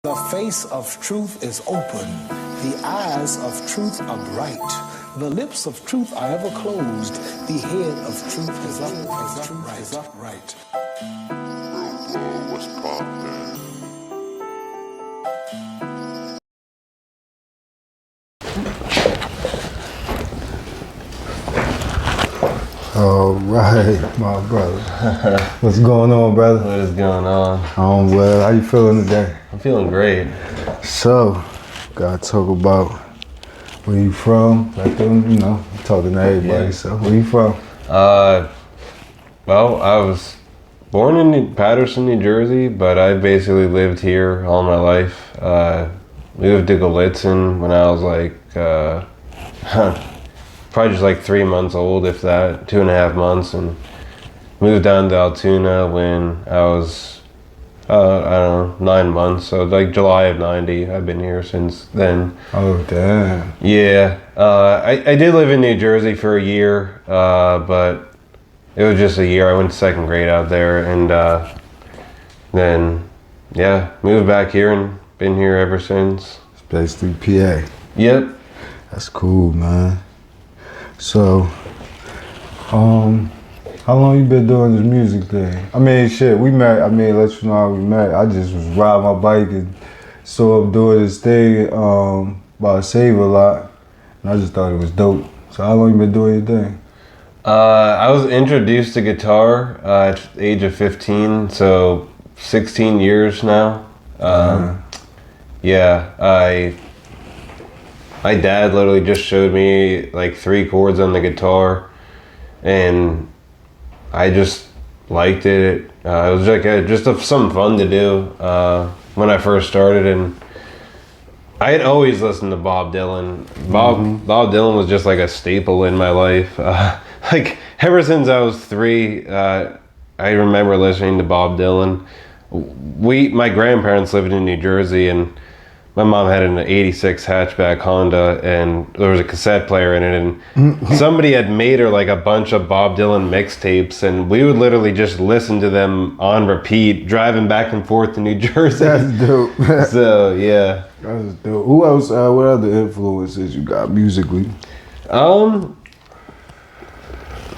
The face of truth is open. The eyes of truth are bright. The lips of truth are ever closed. The head of truth is upright. What's poppin'? All right, my brother. What's going on, brother? What is going on? I'm well. How you feeling today? I'm feeling great. So, gotta talk about where you from. Like, talking to everybody. Yeah. So, where you from? Well, I was born in Patterson, New Jersey, but I basically lived here all my life. Moved to Gallitzin when I was like, probably just like 3 months old, if that, 2.5 months, and moved down to Altoona when I was, I don't know, 9 months. So like July of '90. I've been here since then. Oh, damn. Yeah, I did live in New Jersey for a year, but it was just a year. I went to second grade out there, and then, yeah, moved back here and been here ever since. It's basically PA. Yep. That's cool, man. So, how long you been doing this music thing? I mean, shit, we met. I mean, let you know how we met. I just was riding my bike and saw him doing this thing by Save a Lot, and I just thought it was dope. So, how long you been doing your thing? I was introduced to guitar at the age of 15, so 16 years now. Yeah, my dad literally just showed me like 3 chords on the guitar, and I just liked it. It was like something fun to do when I first started, and I had always listened to Bob Dylan. Bob Dylan was just like a staple in my life. Like ever since I was 3, I remember listening to Bob Dylan. My grandparents lived in New Jersey, and my mom had an '86 hatchback Honda, and there was a cassette player in it, and somebody had made her like a bunch of Bob Dylan mixtapes, and we would literally just listen to them on repeat, driving back and forth to New Jersey. That's dope. So yeah. That's dope. Who else? What other influences you got musically? A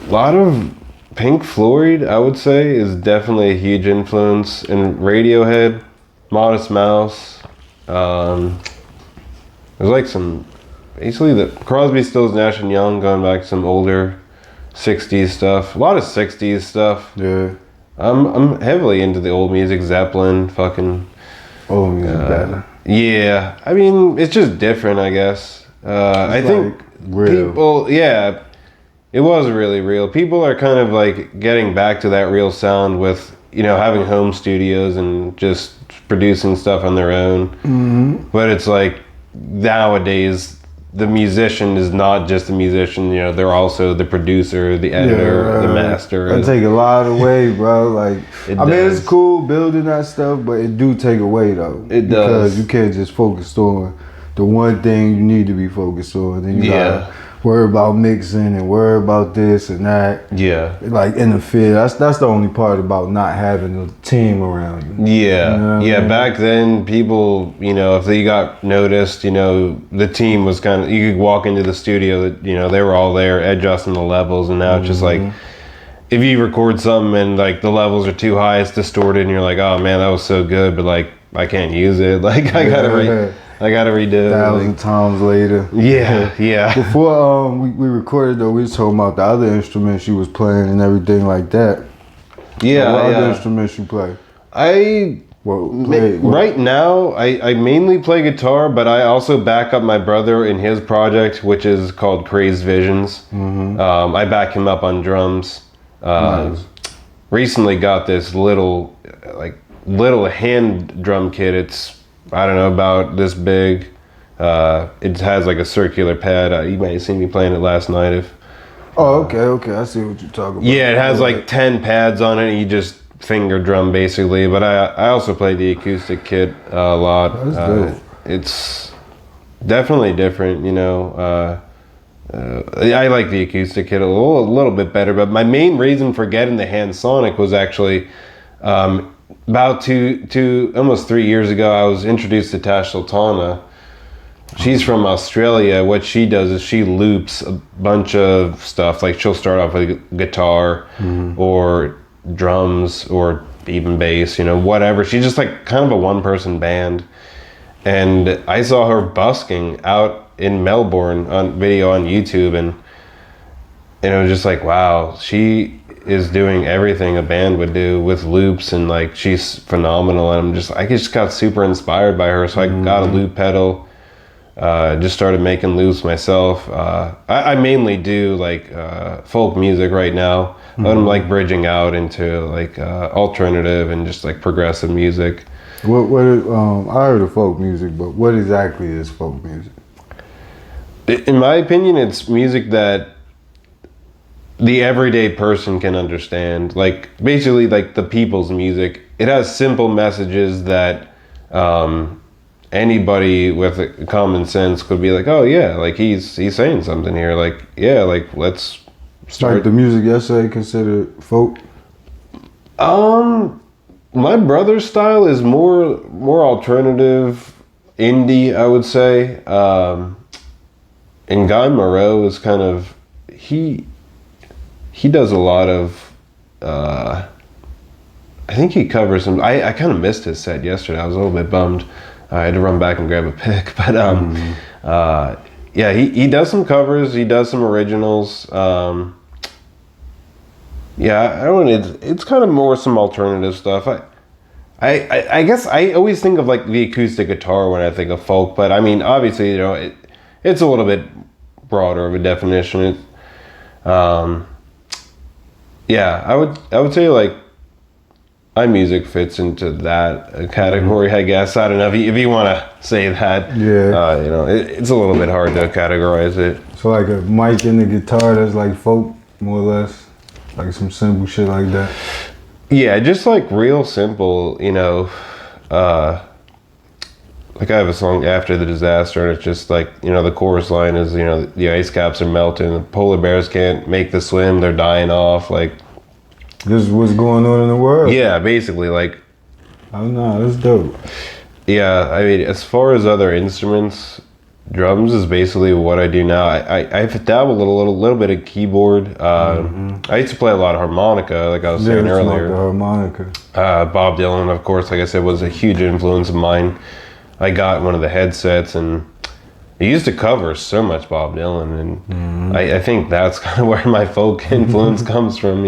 lot of Pink Floyd, I would say, is definitely a huge influence, and Radiohead, Modest Mouse. There's like some, basically the Crosby, Stills, Nash and Young, going back to some older 60s stuff. A lot of 60s stuff. Yeah. I'm heavily into the old music, Zeppelin, fucking. Old music better. Yeah, I mean, it's just different, I guess. I think like real. people, yeah, it was really real. People are kind of like getting back to that real sound with, having home studios and just producing stuff on their own. Mm-hmm. But it's like nowadays the musician is not just a musician, they're also the producer, the editor, the master. That take a lot away, bro. Like, I mean, it's cool building that stuff, but it do take away though. It does. Because you can't just focus on the one thing you need to be focused on. Then you gotta worry about mixing and worry about this and that. Yeah. Like interfere. That's the only part about not having a team around you. Yeah. You know what I mean? Back then people, if they got noticed, the team was kind of, you could walk into the studio, they were all there adjusting the levels, and now it's just like, if you record something and like the levels are too high, it's distorted, and you're like, oh man, that was so good, but like I can't use it. Like I gotta redo it. 1,000 times later. Yeah. Before we recorded though, we was talking about the other instruments you was playing and everything like that. Yeah. What other instruments you play? Right now, I mainly play guitar, but I also back up my brother in his project, which is called Crazed Visions. Mm-hmm. I back him up on drums. Nice. Recently got this little hand drum kit. It's, I don't know, about this big. It has like a circular pad. You might have seen me playing it last night. Okay. I see what you're talking about. Yeah, it has like 10 pads on it, and you just finger drum basically. But I also play the acoustic kit a lot. That's dope. It's definitely different, I like the acoustic kit a little bit better, but my main reason for getting the Hand Sonic was actually about almost 3 years ago, I was introduced to Tash Sultana. She's from Australia. What she does is she loops a bunch of stuff. Like she'll start off with guitar or drums or even bass, whatever. She's just like kind of a one-person band. And I saw her busking out in Melbourne on video on YouTube, and it was just like, wow, she is doing everything a band would do with loops, and like she's phenomenal. And I just got super inspired by her, so I got a loop pedal. Just started making loops myself. I mainly do like folk music right now, but I'm like bridging out into like alternative and just like progressive music. What I heard of folk music, but what exactly is folk music? In my opinion, it's music that the everyday person can understand. Like basically like the people's music. It has simple messages that anybody with common sense could be like, oh yeah, like he's saying something here. Like, yeah, like let's start. Like the music yesterday considered folk? My brother's style is more alternative indie, I would say. And Guy Moreau is kind of he does a lot of I think he covers some. I kind of missed his set yesterday. I was a little bit bummed. I had to run back and grab a pic, but yeah, he does some covers. He does some originals. Yeah, I don't know. It's kind of more some alternative stuff. I guess I always think of like the acoustic guitar when I think of folk, but I mean, obviously, it's a little bit broader of a definition. Yeah, I would say like my music fits into that category, I guess. I don't know if you want to say that. Yeah. It's a little bit hard to categorize it. So like a mic and the guitar, that's like folk, more or less? Like some simple shit like that? Yeah, just like real simple, like I have a song, After the Disaster, and it's just like, the chorus line is, the ice caps are melting, the polar bears can't make the swim, they're dying off, like. This is what's going on in the world? Yeah, basically, like. Oh no, that's dope. Yeah, I mean, as far as other instruments, drums is basically what I do now. I've dabbled a little bit of keyboard. I used to play a lot of harmonica, like I was saying earlier. The harmonica. Bob Dylan, of course, like I said, was a huge influence of mine. I got one of the headsets, and it used to cover so much Bob Dylan, and I think that's kind of where my folk influence comes from,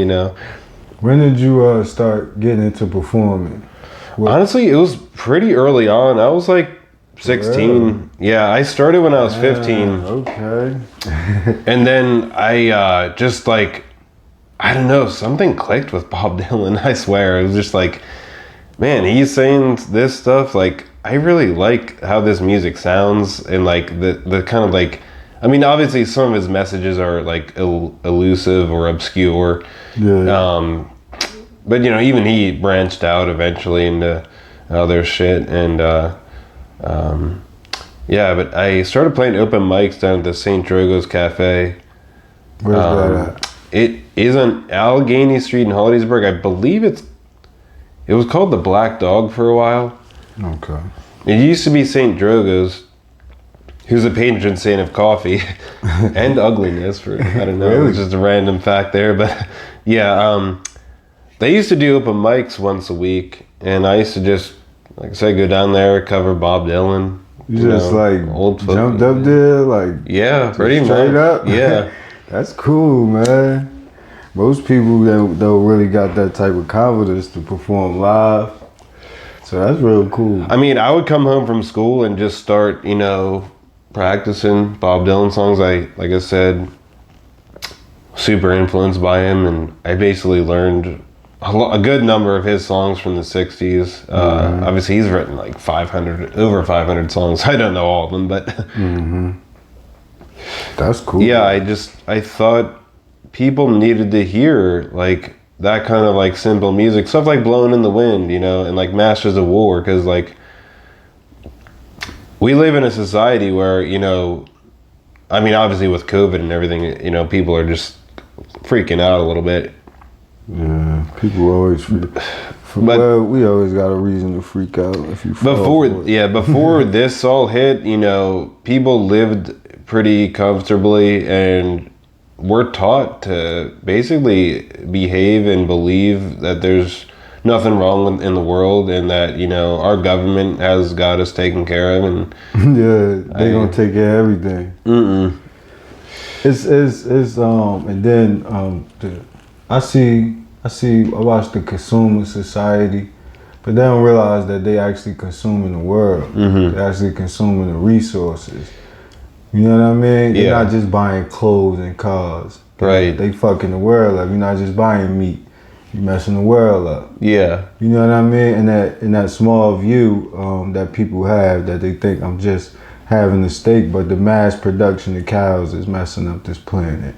When did you start getting into performing? Honestly, it was pretty early on. I was like 16. Really? Yeah, I started when I was 15. Okay. And then I just like, I don't know, something clicked with Bob Dylan, I swear. It was just like, man, he's saying this stuff, like, I really like how this music sounds, and like the kind of like, I mean, obviously some of his messages are like elusive or obscure. Yeah. But even he branched out eventually into other shit, and yeah, but I started playing open mics down at the St. Drogo's Cafe. Where's that at? It is on Allegheny Street in Hollidaysburg. I believe it was called the Black Dog for a while. Okay. It used to be St. Drogo's, who's a patron saint of coffee and ugliness. I don't know, Really? it's just a random fact there, but yeah, they used to do open mics once a week, and I used to just, like I said, go down there, cover Bob Dylan. You just like old jumped up there, like yeah, pretty much. straight up. Yeah, That's cool, man. Most people don't really got that type of confidence to perform live, so that's real cool. I mean, I would come home from school and just start, practicing Bob Dylan songs. Like I said, super influenced by him, and I basically learned a good number of his songs from the 60s. Obviously, he's written like over 500 songs. I don't know all of them, but That's cool. yeah, I thought people needed to hear like that kind of like simple music, stuff like Blowing in the Wind, and like Masters of War, because like we live in a society where, I mean, obviously with COVID and everything, people are just freaking out a little bit. Yeah, people always But well, we always got a reason to freak out if you fall before, for it. yeah, before this all hit, you know, people lived pretty comfortably, and we're taught to basically behave and believe that there's nothing wrong in the world, and that, you know, our government has got us taken care of, and Yeah, they gonna take care of everything. It's and then I watch the consumer society, but they don't realize that they actually consuming the world. They're actually consuming the resources. You know what I mean? They're not just buying clothes and cars. They fucking the world up. You're not just buying meat. You're messing the world up. yeah, You know what I mean? And that small view that people have, that they think I'm just having a steak, but the mass production of cows is messing up this planet.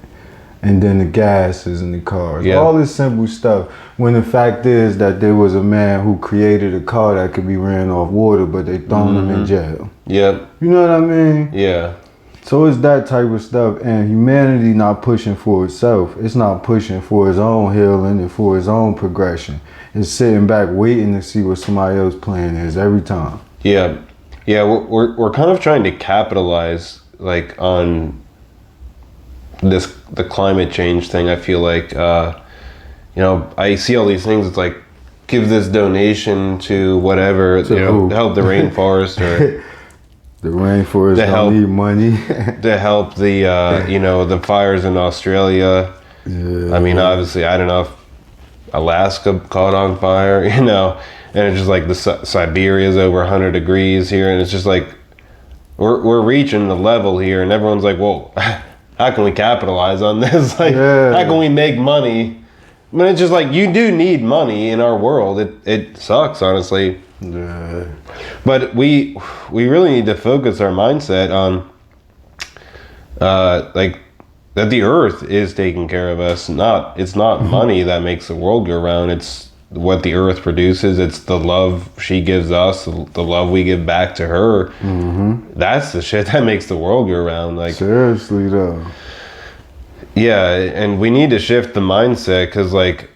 And then the gases in the cars. All this simple stuff. When the fact is that there was a man who created a car that could be ran off water, but they thrown him in jail. yep, You know what I mean? yeah. So it's that type of stuff, and humanity not pushing for itself. It's not pushing for its own healing and for its own progression. It's sitting back waiting to see what somebody else's plan is every time. Yeah, yeah, we're kind of trying to capitalize like on the climate change thing. I feel like you know, I see all these things. It's like, give this donation to whatever, you know, to help the rainforest, or the rainforest don't need money. to help the you know, the fires in Australia. I mean, obviously, I don't know if Alaska caught on fire, you know, and it's just like the Siberia's over 100 degrees here, and it's just like we're reaching the level here, and everyone's like, well, how can we capitalize on this? Like, how can we make money? But it's just like, you do need money in our world. It sucks, honestly. Yeah. But we really need to focus our mindset on like that the earth is taking care of us. It's not money that makes the world go round. It's what the earth produces. It's the love she gives us, the love we give back to her. That's the shit that makes the world go round. Like, seriously though. Yeah, and we need to shift the mindset, because like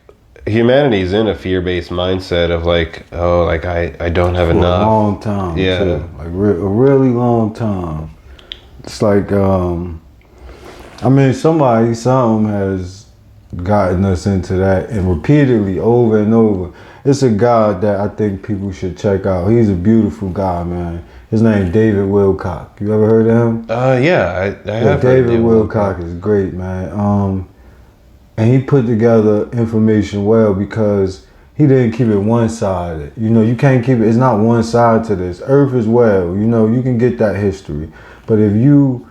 humanity's in a fear-based mindset of like, oh, like I don't have enough. For a long time. Yeah. Too. Like a really long time. It's like I mean, something has gotten us into that, and repeatedly over and over. It's a guy that I think people should check out. He's a beautiful guy, man. His name David Wilcock. You ever heard of him? Yeah, I have. David Wilcock is great, man. And he put together information well, because he didn't keep it one-sided. You know, you can't keep it. It's not one side to this. Earth as well. You know, you can get that history, but if you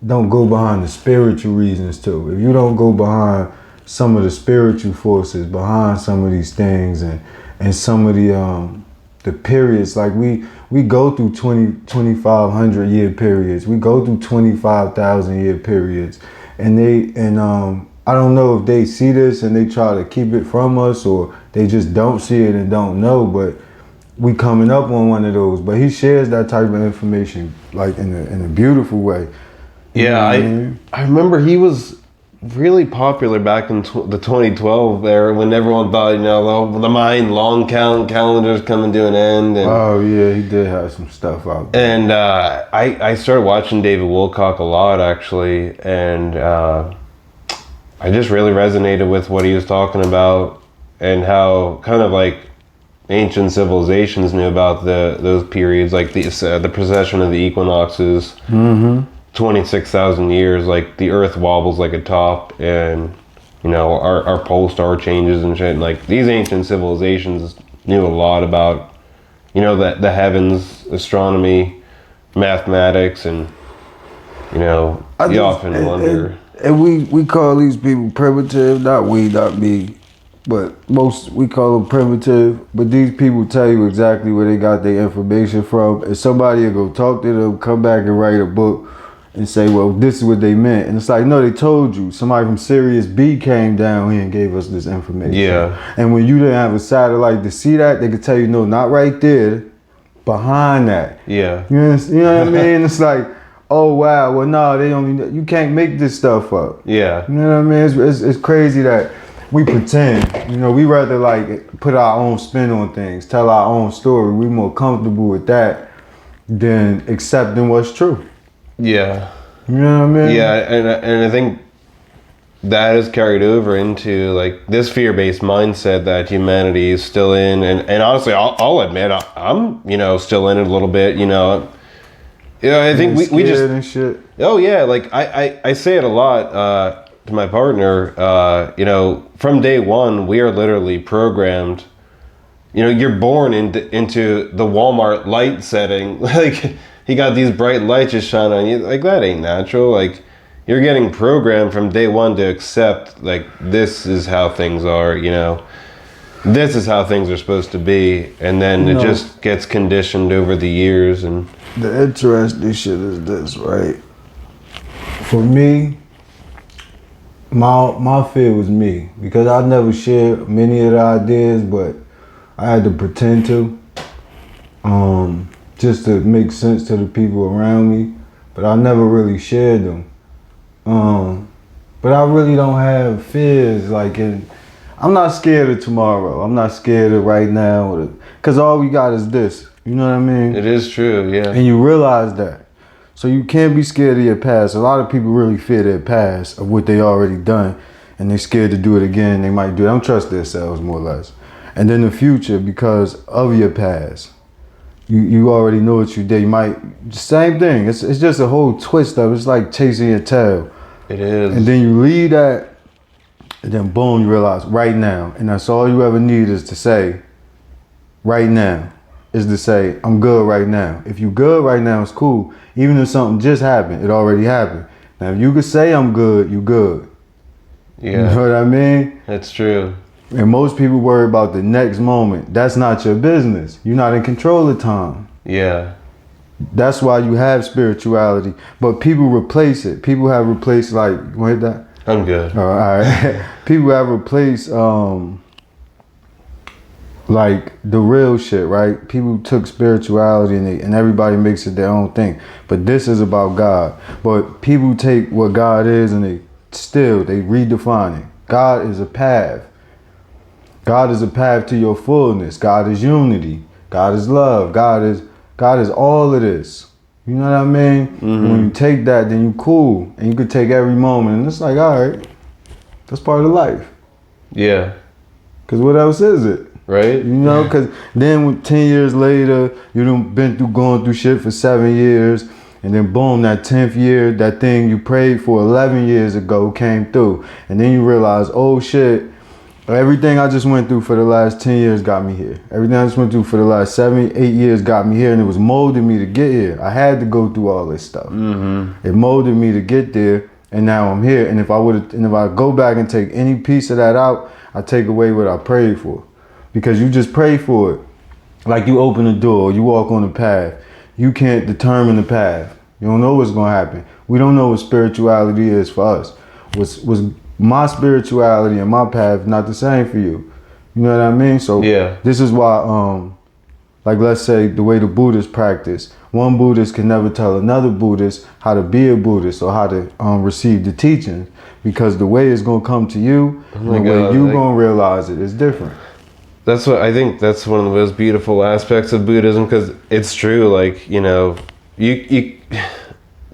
don't go behind the spiritual reasons too, if you don't go behind some of the spiritual forces behind some of these things, and some of the periods, like we go through 2,500 year periods, we go through 25,000 year periods, and I don't know if they see this and they try to keep it from us, or they just don't see it and don't know, but we coming up on one of those. But he shares that type of information like in a beautiful way. Yeah, I remember he was really popular back in the 2012 era, when everyone thought, you know, the Mayan long calendar's coming to an end. And, oh yeah, he did have some stuff out there. And I started watching David Wilcock a lot, actually, and I just really resonated with what he was talking about, and how kind of like ancient civilizations knew about those periods, like the precession of the equinoxes. 26,000 years, like the earth wobbles like a top, and you know, our pole star changes and shit. And like, these ancient civilizations knew a lot about, you know, the heavens, astronomy, mathematics, and you know, you often wonder. And we call these people primitive, not me, but we call them primitive. But these people tell you exactly where they got their information from, and somebody will go talk to them, come back and write a book and say, well, this is what they meant. And it's like, no, they told you. Somebody from Sirius B came down here and gave us this information. Yeah. And when you didn't have a satellite to see that, they could tell you, no, not right there, behind that. Yeah. You know what I mean? It's like, oh wow, well no, you can't make this stuff up. Yeah. You know what I mean? It's crazy that we pretend. You know, we rather like put our own spin on things, tell our own story. We more comfortable with that than accepting what's true. Yeah. You know what I mean? Yeah, and I think that is carried over into like this fear-based mindset that humanity is still in, and honestly, I'll admit I'm still in it a little bit. I think we just and shit. Oh yeah, like I say it a lot to my partner. From day one, we are literally programmed. You're born into the Walmart light setting. Like he got these bright lights just shining on you. Like that ain't natural. Like you're getting programmed from day one to accept like this is how things are. This is how things are supposed to be, and then it just gets conditioned over the years. And the interesting shit is this, right? For me, my fear was me, because I never shared many of the ideas, but I had to pretend to, just to make sense to the people around me, but I never really shared them. But I really don't have fears, I'm not scared of tomorrow. I'm not scared of right now, because all we got is this. You know what I mean? it is true, yeah. And you realize that. So you can't be scared of your past. A lot of people really fear their past of what they already done, and they're scared to do it again. They might do it. They don't trust themselves, more or less. And then the future, because of your past, you already know what you did. You might, same thing. It's just a whole twist of it. It's like chasing your tail. It is. And then you leave that, and then boom, you realize right now. And that's all you ever need is to say, right now. Is to say, I'm good right now. If you good right now, it's cool. Even if something just happened, it already happened. Now, if you could say I'm good, you good. Yeah. You know what I mean? That's true. And most people worry about the next moment. That's not your business. You're not in control of time. Yeah. That's why you have spirituality. But people replace it. People have replaced, like, you want to hit that? I'm good. All right. People have replaced, like the real shit, right? People took spirituality and everybody makes it their own thing. But this is about God. But people take what God is and they redefine it. God is a path. God is a path to your fullness. God is unity. God is love. God is all of this. You know what I mean? Mm-hmm. When you take that, then you cool. And you could take every moment. And it's like, all right, that's part of life. Yeah. Because what else is it? Right? You know, because then 10 years later, you done been going through shit for 7 years, and then boom, that 10th year, that thing you prayed for 11 years ago came through. And then you realize, oh shit, everything I just went through for the last 10 years got me here. Everything I just went through for the last 7, 8 years got me here, and it was molding me to get here. I had to go through all this stuff. Mm-hmm. It molded me to get there, and now I'm here. And if I go back and take any piece of that out, I take away what I prayed for. Because you just pray for it. Like you open a door, you walk on a path. You can't determine the path. You don't know what's going to happen. We don't know what spirituality is for us. Was my spirituality and my path not the same for you? You know what I mean? So yeah. This is why, like let's say the way the Buddhists practice, one Buddhist can never tell another Buddhist how to be a Buddhist or how to receive the teachings, because the way it's going to come to you, and the way you're going to realize it is different. That's what I think. That's one of the most beautiful aspects of Buddhism, because it's true. Like, you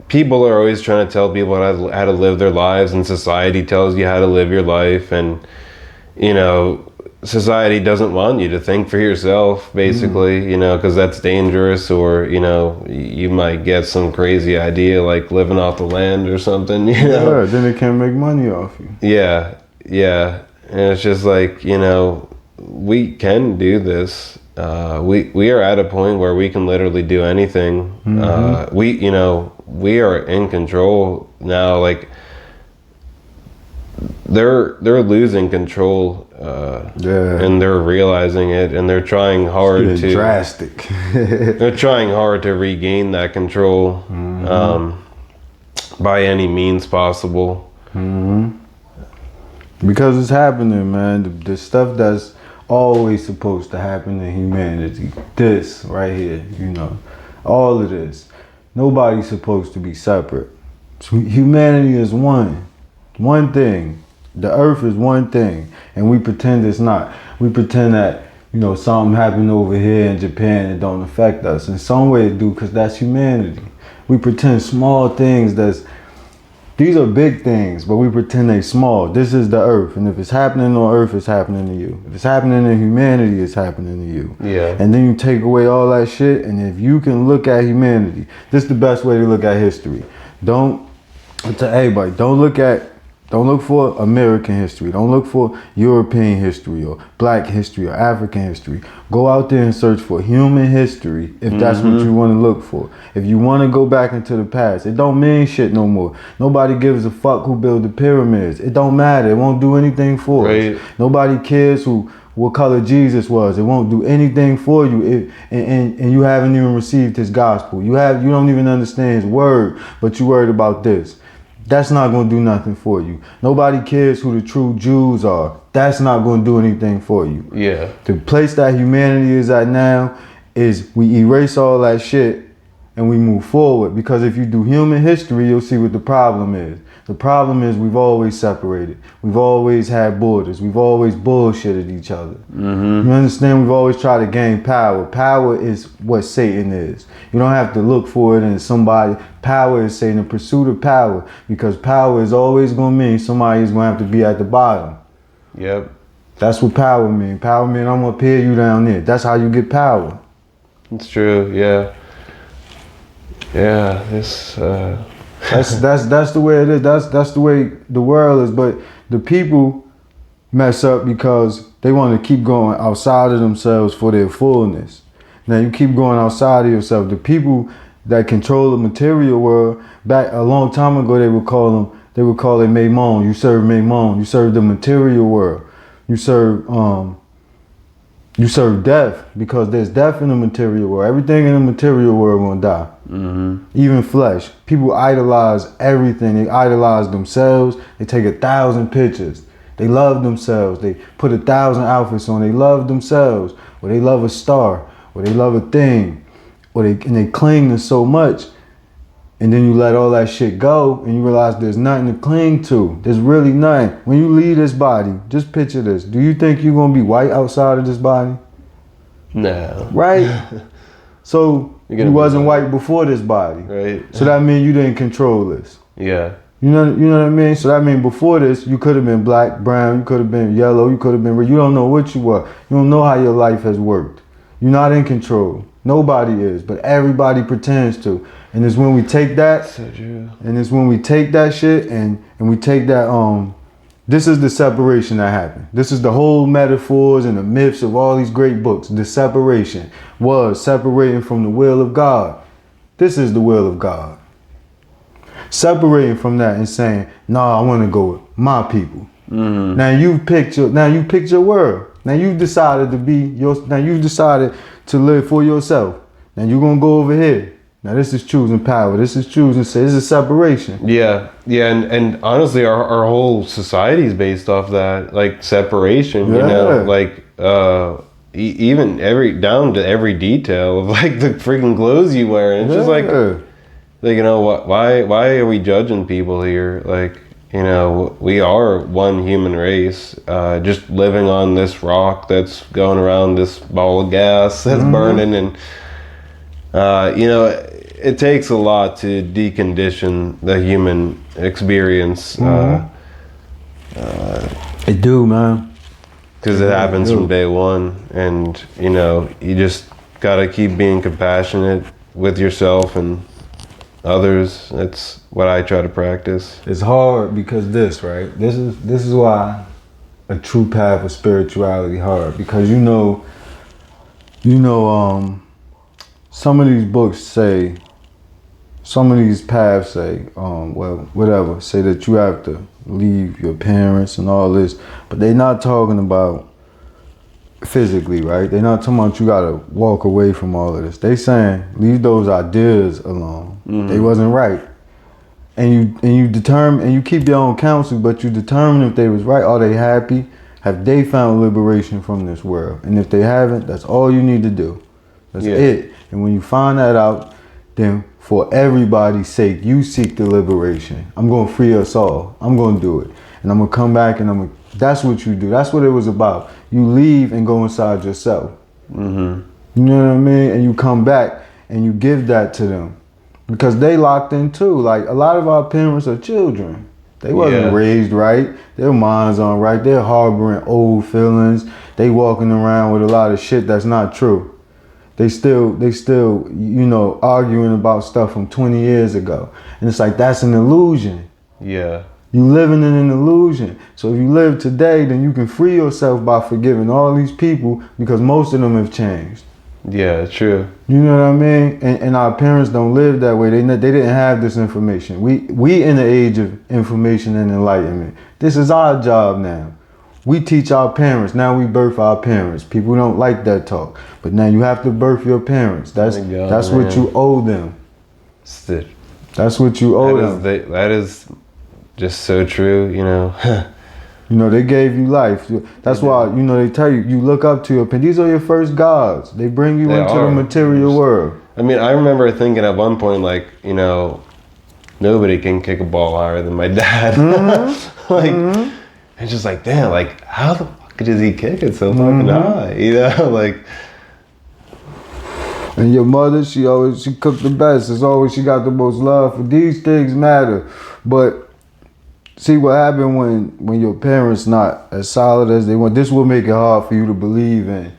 people are always trying to tell people how to live their lives, and society tells you how to live your life, and society doesn't want you to think for yourself, basically. Because that's dangerous, or you might get some crazy idea like living off the land or something. Yeah, then they can't make money off you. Yeah, and it's just like we can do this. We are at a point where we can literally do anything. Mm-hmm. We are in control now. Like they're losing control, and they're realizing it, and they're trying hard to drastic. They're trying hard to regain that control, by any means possible. Mm-hmm. Because it's happening, man. The stuff that's always supposed to happen in humanity. This right here, all of this. Nobody's supposed to be separate. So humanity is one thing. The earth is one thing, and we pretend it's not. We pretend that, you know, something happened over here in Japan that don't affect us. In some way it do, because that's humanity. We pretend small things these are big things, but we pretend they small. This is the earth, and if it's happening on earth, it's happening to you. If it's happening in humanity, it's happening to you. Yeah. And then you take away all that shit, and if you can look at humanity, this is the best way to look at history. To everybody, don't look for American history. Don't look for European history or black history or African history. Go out there and search for human history if that's what you want to look for. If you want to go back into the past, it don't mean shit no more. Nobody gives a fuck who built the pyramids. It don't matter. It won't do anything for us. Nobody cares what color Jesus was. It won't do anything for you and you haven't even received his gospel. You don't even understand his word, but you worried about this. That's not going to do nothing for you. Nobody cares who the true Jews are. That's not going to do anything for you. Yeah. The place that humanity is at now is we erase all that shit and we move forward. Because if you do human history, you'll see what the problem is. The problem is we've always separated. We've always had borders. We've always bullshitted each other. You understand? We've always tried to gain power. Power is what Satan is. You don't have to look for it in somebody. Power is Satan, the pursuit of power. Because power is always going to mean somebody is going to have to be at the bottom. Yep. That's what power means. Power means I'm going to pay you down there. That's how you get power. It's true, yeah. Yeah, this... That's the way it is. That's the way the world is. But the people mess up because they want to keep going outside of themselves for their fullness. Now you keep going outside of yourself. The people that control the material world, back a long time ago, they would call it Maimon. You serve Maimon. You serve the material world. You serve death, because there's death in the material world. Everything in the material world gonna die. Even flesh. People idolize everything. They idolize themselves. They take 1,000 pictures. They love themselves. They put 1,000 outfits on. They love themselves. Or they love a star. Or they love a thing. And they cling to so much. And then you let all that shit go and you realize there's nothing to cling to. There's really nothing. When you leave this body, just picture this. Do you think you're gonna be white outside of this body? No. Right? So you wasn't white before this body. Right. So that means you didn't control this. Yeah. You know what I mean? So that means before this, you could have been black, brown, you could have been yellow, you could have been red. You don't know what you were. You don't know how your life has worked. You're not in control. Nobody is, but everybody pretends to. And it's when we take that, so true. And it's when we take that shit and we take that, this is the separation that happened. This is the whole metaphors and the myths of all these great books. The separation was separating from the will of God. This is the will of God. Separating from that and saying, "No, I want to go with my people." Now you picked your world. Now you've decided you've decided to live for yourself. Now you're gonna go over here. Now this is choosing power. This is choosing. This is separation. Yeah, and honestly, our whole society is based off that, like, separation. Yeah. You know, like even down to every detail of, like, the freaking clothes you wear. And it's just like, you know, why are we judging people here? Like, you know, we are one human race, just living on this rock that's going around this ball of gas that's burning, and you know, it takes a lot to decondition the human experience. It do, man. Because it happens from day one, and you know, you just gotta keep being compassionate with yourself and others. That's what I try to practice. It's hard because this is why a true path of spirituality hard, because you know some of these books say, some of these paths say, say that you have to leave your parents and all this, but they're not talking about physically, right? They're not talking about you gotta walk away from all of this. They saying leave those ideas alone. They wasn't right. And you determine, and you keep your own counsel, but you determine if they was right. Are they happy? Have they found liberation from this world? And if they haven't, that's all you need to do. That's it. And when you find that out, then for everybody's sake, you seek the liberation. I'm going to free us all. I'm going to do it. and I'm gonna come back and that's what you do. That's what it was about. You leave and go inside yourself. Mm-hmm. You know what I mean? And you come back and you give that to them. Because they locked in too. Like, a lot of our parents are children. They wasn't raised right. Their minds aren't right. They're harboring old feelings. They walking around with a lot of shit that's not true. They still, you know, arguing about stuff from 20 years ago. And it's like, that's an illusion. Yeah. You living in an illusion. So if you live today, then you can free yourself by forgiving all these people, because most of them have changed. Yeah, true. You know what I mean? And our parents don't live that way. They didn't have this information. We in the age of information and enlightenment. This is our job now. We teach our parents. Now we birth our parents. People don't like that talk. But now you have to birth your parents. That's what you owe them. That's what you owe them. That is just so true, you know. You know, they gave you life. That's why, you know, they tell you, you look up to your parents. These are your first gods. They bring you into the material world. I mean, I remember thinking at one point, like, you know, nobody can kick a ball higher than my dad. Mm-hmm. Like, mm-hmm. It's just like, damn, like, how the fuck does he kick it so fucking high? You know, like. And your mother, she cooked the best. It's always, she got the most love. For these things matter. But see what happened when your parents not as solid as they want. This will make it hard for you to believe in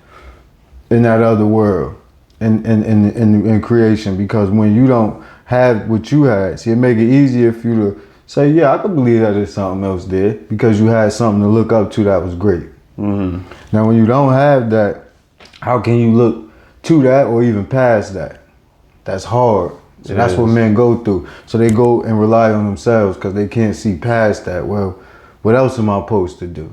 that other world, in creation. Because when you don't have what you had, see, it make it easier for you to say, yeah, I could believe that there's something else there, because you had something to look up to that was great. Mm-hmm. Now, when you don't have that, how can you look to that or even past that? That's hard. So that's what men go through. So they go and rely on themselves because they can't see past that. Well, what else am I supposed to do?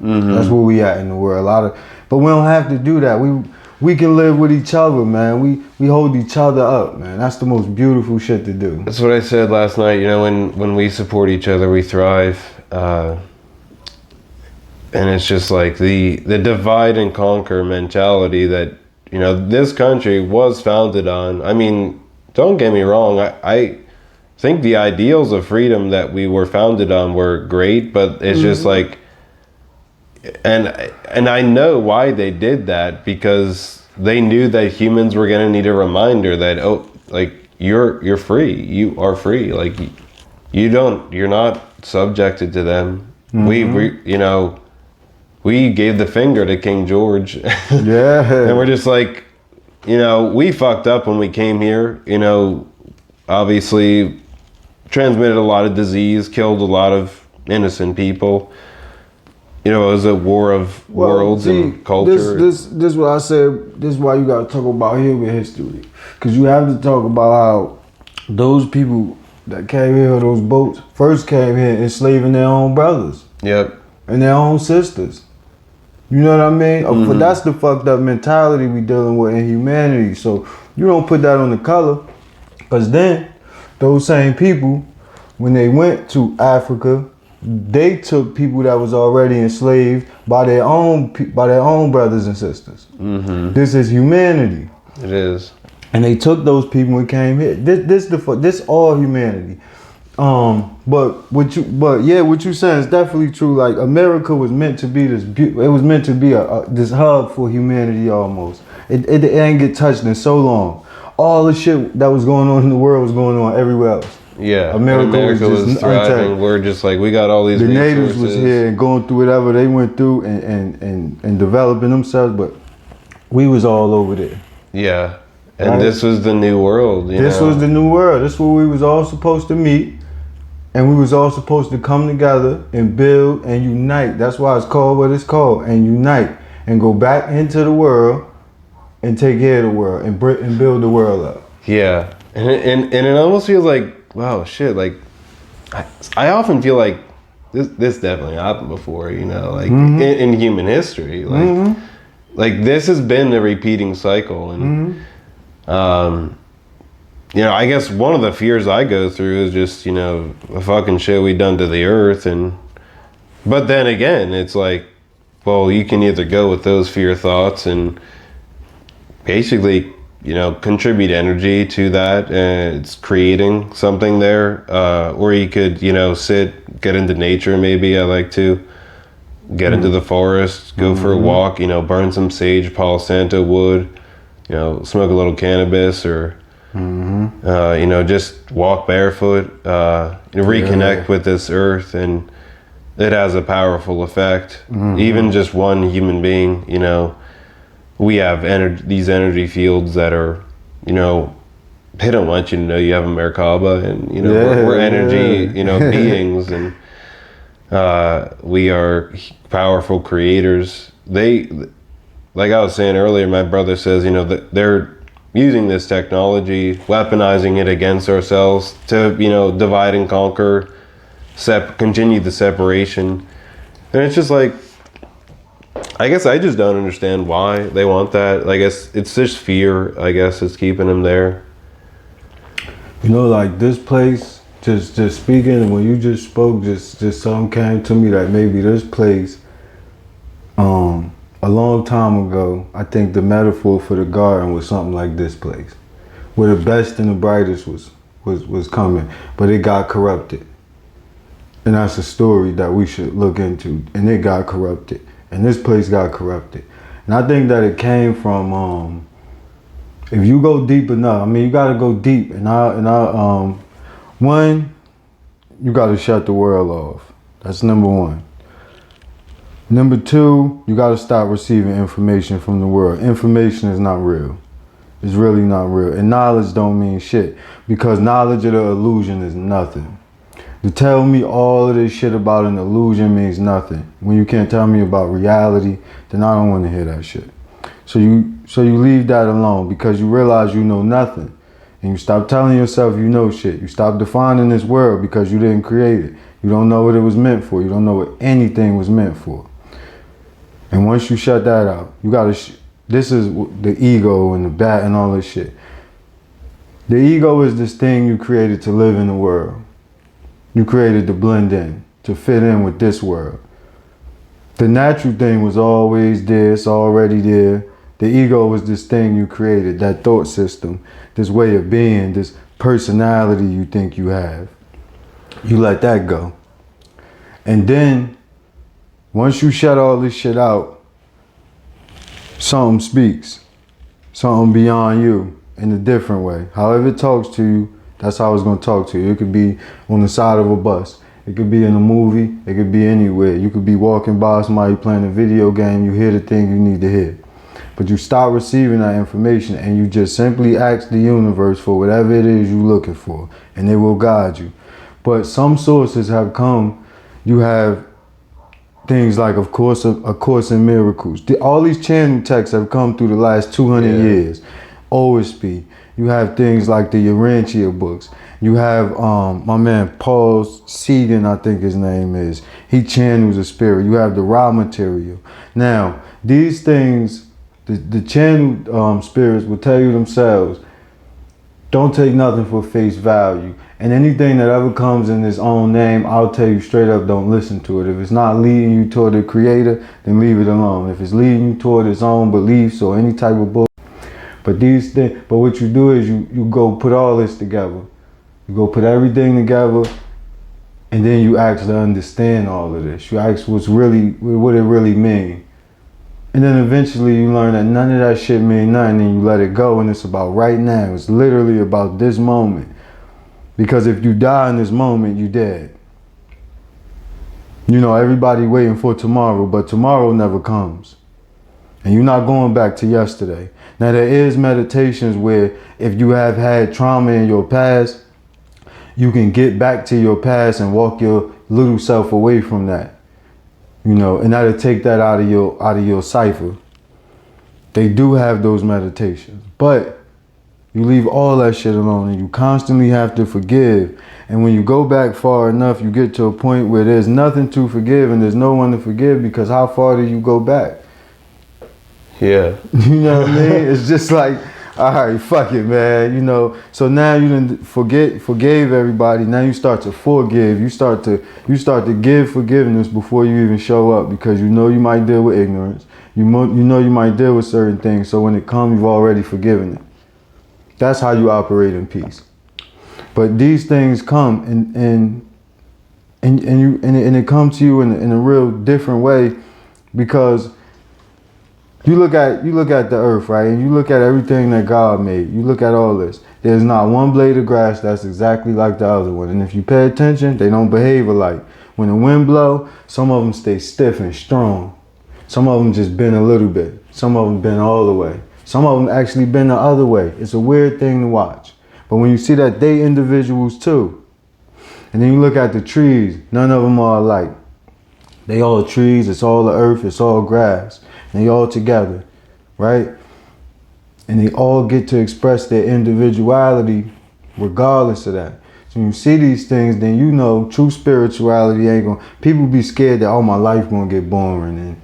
Mm-hmm. That's where we at in the world. But we don't have to do that. We can live with each other, man. We hold each other up, man. That's the most beautiful shit to do. That's what I said last night. You know, when we support each other, we thrive. And it's just like the divide and conquer mentality that, you know, this country was founded on. I mean, don't get me wrong. I think the ideals of freedom that we were founded on were great, but it's just like, and I know why they did that, because they knew that humans were going to need a reminder that, oh, like, you're free. You are free. Like, you're not subjected to them. We you know, we gave the finger to King George. Yeah. And we're just like, you know, we fucked up when we came here. You know, obviously transmitted a lot of disease, killed a lot of innocent people. You know, it was a war of worlds and culture. This is what I said. This is why you got to talk about human history, because you have to talk about how those people that came here on those boats first came here enslaving their own brothers. Yep. And their own sisters. You know what I mean? But that's the fucked up mentality we dealing with in humanity. So you don't put that on the color, because then those same people, when they went to Africa, they took people that was already enslaved by their own brothers and sisters. This is humanity. It is. And they took those people and came here. This all humanity. But what you saying is definitely true. Like, America was meant to be this. It was meant to be this hub for humanity almost. It ain't get touched in so long. All the shit that was going on in the world was going on everywhere else. Yeah, America was thriving. We're just like, we got all these. The resources. natives was here and going through whatever they went through and developing themselves, but we was all over there. Yeah, and right? This was the new world. This was the new world. This is where we was all supposed to meet. And we was all supposed to come together and build and unite. That's why it's called what it's called. And unite and go back into the world and take care of the world and build the world up. Yeah, and it almost feels like, wow, shit. Like, I often feel like this definitely happened before. You know, like in human history, like like this has been a repeating cycle, and you know, I guess one of the fears I go through is just, you know, the fucking shit we done to the earth. But then again, it's like, well, you can either go with those fear thoughts and basically contribute energy to that, and it's creating something there. Or you could, get into nature. Maybe I like to get into the forest, go for a walk, burn some sage, Palo Santo wood, smoke a little cannabis, or just walk barefoot, reconnect with this earth, and it has a powerful effect. Even just one human being, we have these energy fields that are, they don't want you to know you have a Merkaba, and we're energy, beings, and we are powerful creators. Like I was saying earlier, my brother says, that they're using this technology, weaponizing it against ourselves to, divide and conquer, continue the separation. And it's just like, I guess I just don't understand why they want that. I guess it's just fear, I guess, is keeping them there. Like this place, just speaking, when you just spoke, just something came to me that maybe this place, a long time ago, I think the metaphor for the garden was something like this place, where the best and the brightest was coming, but it got corrupted. And that's a story that we should look into. And it got corrupted. And this place got corrupted. And I think that it came from, if you go deep enough, you gotta go deep. One, you gotta shut the world off. That's number one. Number two, you gotta stop receiving information from the world. Information is not real. It's really not real. And knowledge don't mean shit, because knowledge of the illusion is nothing. To tell me all of this shit about an illusion means nothing. When you can't tell me about reality, then I don't want to hear that shit. So you leave that alone, because you realize you know nothing. And you stop telling yourself you know shit. You stop defining this world because you didn't create it. You don't know what it was meant for. You don't know what anything was meant for. And once you shut that out, you gotta, this is the ego and the bat and all this shit. The ego is this thing you created to live in the world. You created to blend in, to fit in with this world. The natural thing was always there, it's already there. The ego was this thing you created, that thought system, this way of being, this personality you think you have. You let that go. And then, once you shut all this shit out, something speaks. Something beyond you in a different way. However it talks to you, that's how it's gonna talk to you. It could be on the side of a bus. It could be in a movie. It could be anywhere. You could be walking by somebody playing a video game. You hear the thing you need to hear. But you stop receiving that information and you just simply ask the universe for whatever it is you're looking for, and it will guide you. But some sources have come. You have things like, of course, A Course in Miracles. All these chanting texts have come through the last 200 years. OSP. You have things like the Urantia books. You have my man Paul Segan, I think his name is. He channels a spirit. You have the raw material. Now, these things, the channeled spirits will tell you themselves, don't take nothing for face value. And anything that ever comes in its own name, I'll tell you straight up, don't listen to it. If it's not leading you toward the creator, then leave it alone. If it's leading you toward its own beliefs or any type of book. But these things, but what you do is you go put all this together. You go put everything together, and then you actually understand all of this. You ask what it really mean. And then eventually you learn that none of that shit mean nothing, and you let it go, and it's about right now. It's literally about this moment. Because if you die in this moment, you dead. Everybody waiting for tomorrow, but tomorrow never comes. And you're not going back to yesterday. Now there is meditations where if you have had trauma in your past, you can get back to your past and walk your little self away from that. And that'll take that out of your cipher. They do have those meditations, but you leave all that shit alone, and you constantly have to forgive. And when you go back far enough, you get to a point where there's nothing to forgive and there's no one to forgive, because how far do you go back? Yeah. You know what I mean? It's just like, all right, fuck it, man. So now you done forgave everybody. Now you start to forgive. You start to give forgiveness before you even show up, because you might deal with ignorance. You might deal with certain things. So when it comes, you've already forgiven it. That's how you operate in peace. But these things come and it comes to you in a real different way, because you look at the earth, right? And you look at everything that God made. You look at all this. There's not one blade of grass that's exactly like the other one. And if you pay attention, they don't behave alike. When the wind blow, some of them stay stiff and strong. Some of them just bend a little bit. Some of them bend all the way. Some of them actually bend the other way. It's a weird thing to watch. But when you see that they individuals too, and then you look at the trees, none of them are alike. They all trees, it's all the earth, it's all grass. And they all together, right? And they all get to express their individuality regardless of that. So when you see these things, then you know true spirituality ain't gonna, people be scared that, oh, my life gonna get boring and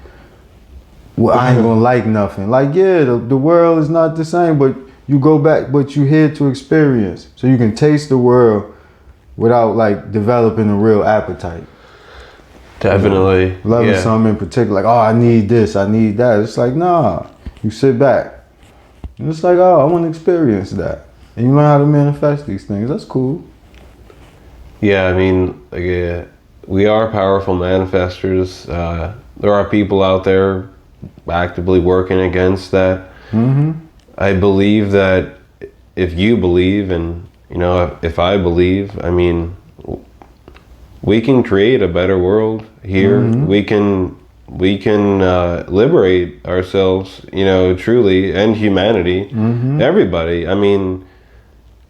well, I ain't gonna like nothing. Like, yeah, the world is not the same, but you go back, but you here to experience. So you can taste the world without like developing a real appetite. Definitely. You know, loving something in particular, like, oh, I need this, I need that. It's like, nah, you sit back. And it's like, oh, I want to experience that. And you learn how to manifest these things. That's cool. Yeah, I mean, we are powerful manifestors. There are people out there actively working against that. Mm-hmm. I believe that if you believe, and you know, if I believe, I mean, we can create a better world here. Mm-hmm. We can liberate ourselves, you know, truly, and humanity, Mm-hmm. everybody. I mean,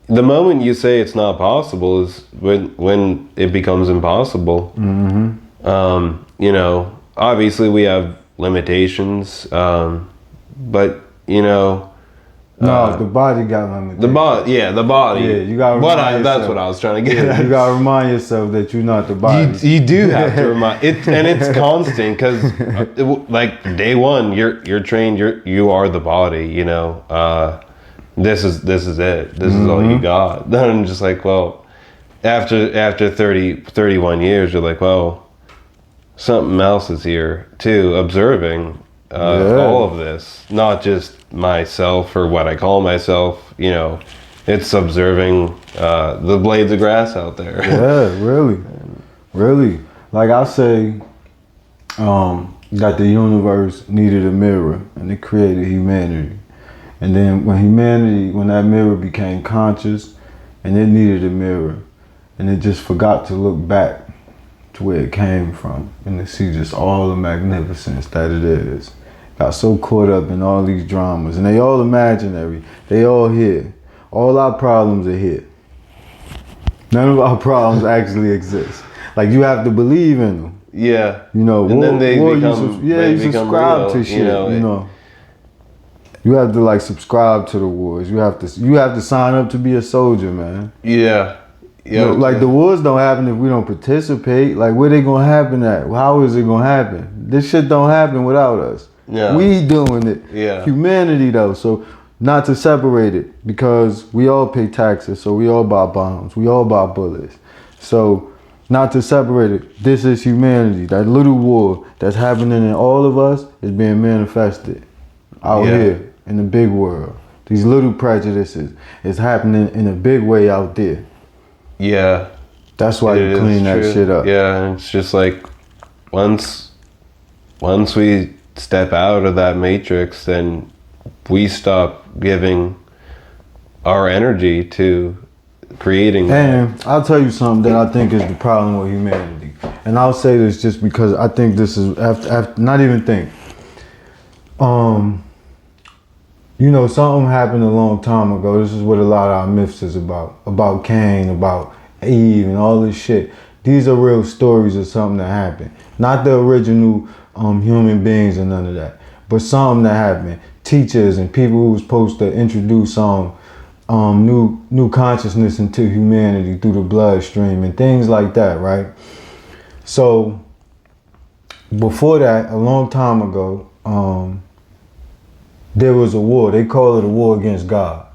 the moment you say it's not possible is when it becomes impossible. Mm-hmm. You know, obviously we have limitations, but you know. No, the body got limitations. The body. Yeah, you gotta remind yourself. That's what I was trying to get at. You gotta remind yourself that you're not the body. You do have to remind it, and it's constant, because like day one, you're trained. You are the body. You know, this is it. This is all you got. Then I'm just like, well, after 31 years, you're like, well, something else is here too, observing all of this, not just myself or what I call myself. You know, it's observing the blades of grass out there. Yeah, really. Like I say, that the universe needed a mirror, and it created humanity. And then when that mirror became conscious, and it needed a mirror, and it just forgot to look back to where it came from and to see just all the magnificence that it is. Got so caught up in all these dramas, and they all imaginary. They all here. All our problems are here. None of our problems actually exist. Like, you have to believe in them. Yeah. You know, and then they become you subscribe real, to shit. you know. You have to like subscribe to the wars. You have to sign up to be a soldier, man. Yeah. You know, like the wars don't happen if we don't participate. Like, where they gonna happen at? How is it gonna happen? This shit don't happen without us. Yeah. We doing it. Yeah. Humanity though, so not to separate it, because we all pay taxes, so we all buy bombs, we all buy bullets. So not to separate it. This is humanity. That little war that's happening in all of us is being manifested out here in the big world. These little prejudices is happening in a big way out there. Yeah. That's why you clean that shit up. Yeah, and it's just like once we step out of that matrix, then we stop giving our energy to creating that. And I'll tell you something that I think is the problem with humanity. And I'll say this just because I think this is after not even think. You know, something happened a long time ago. This is what a lot of our myths is about. About Cain, about Eve, and all this shit. These are real stories of something that happened. Not the original human beings and none of that. But something that happened. Teachers and people who was supposed to introduce new consciousness into humanity through the bloodstream and things like that, right? So before that, a long time ago, there was a war. They call it a war against God.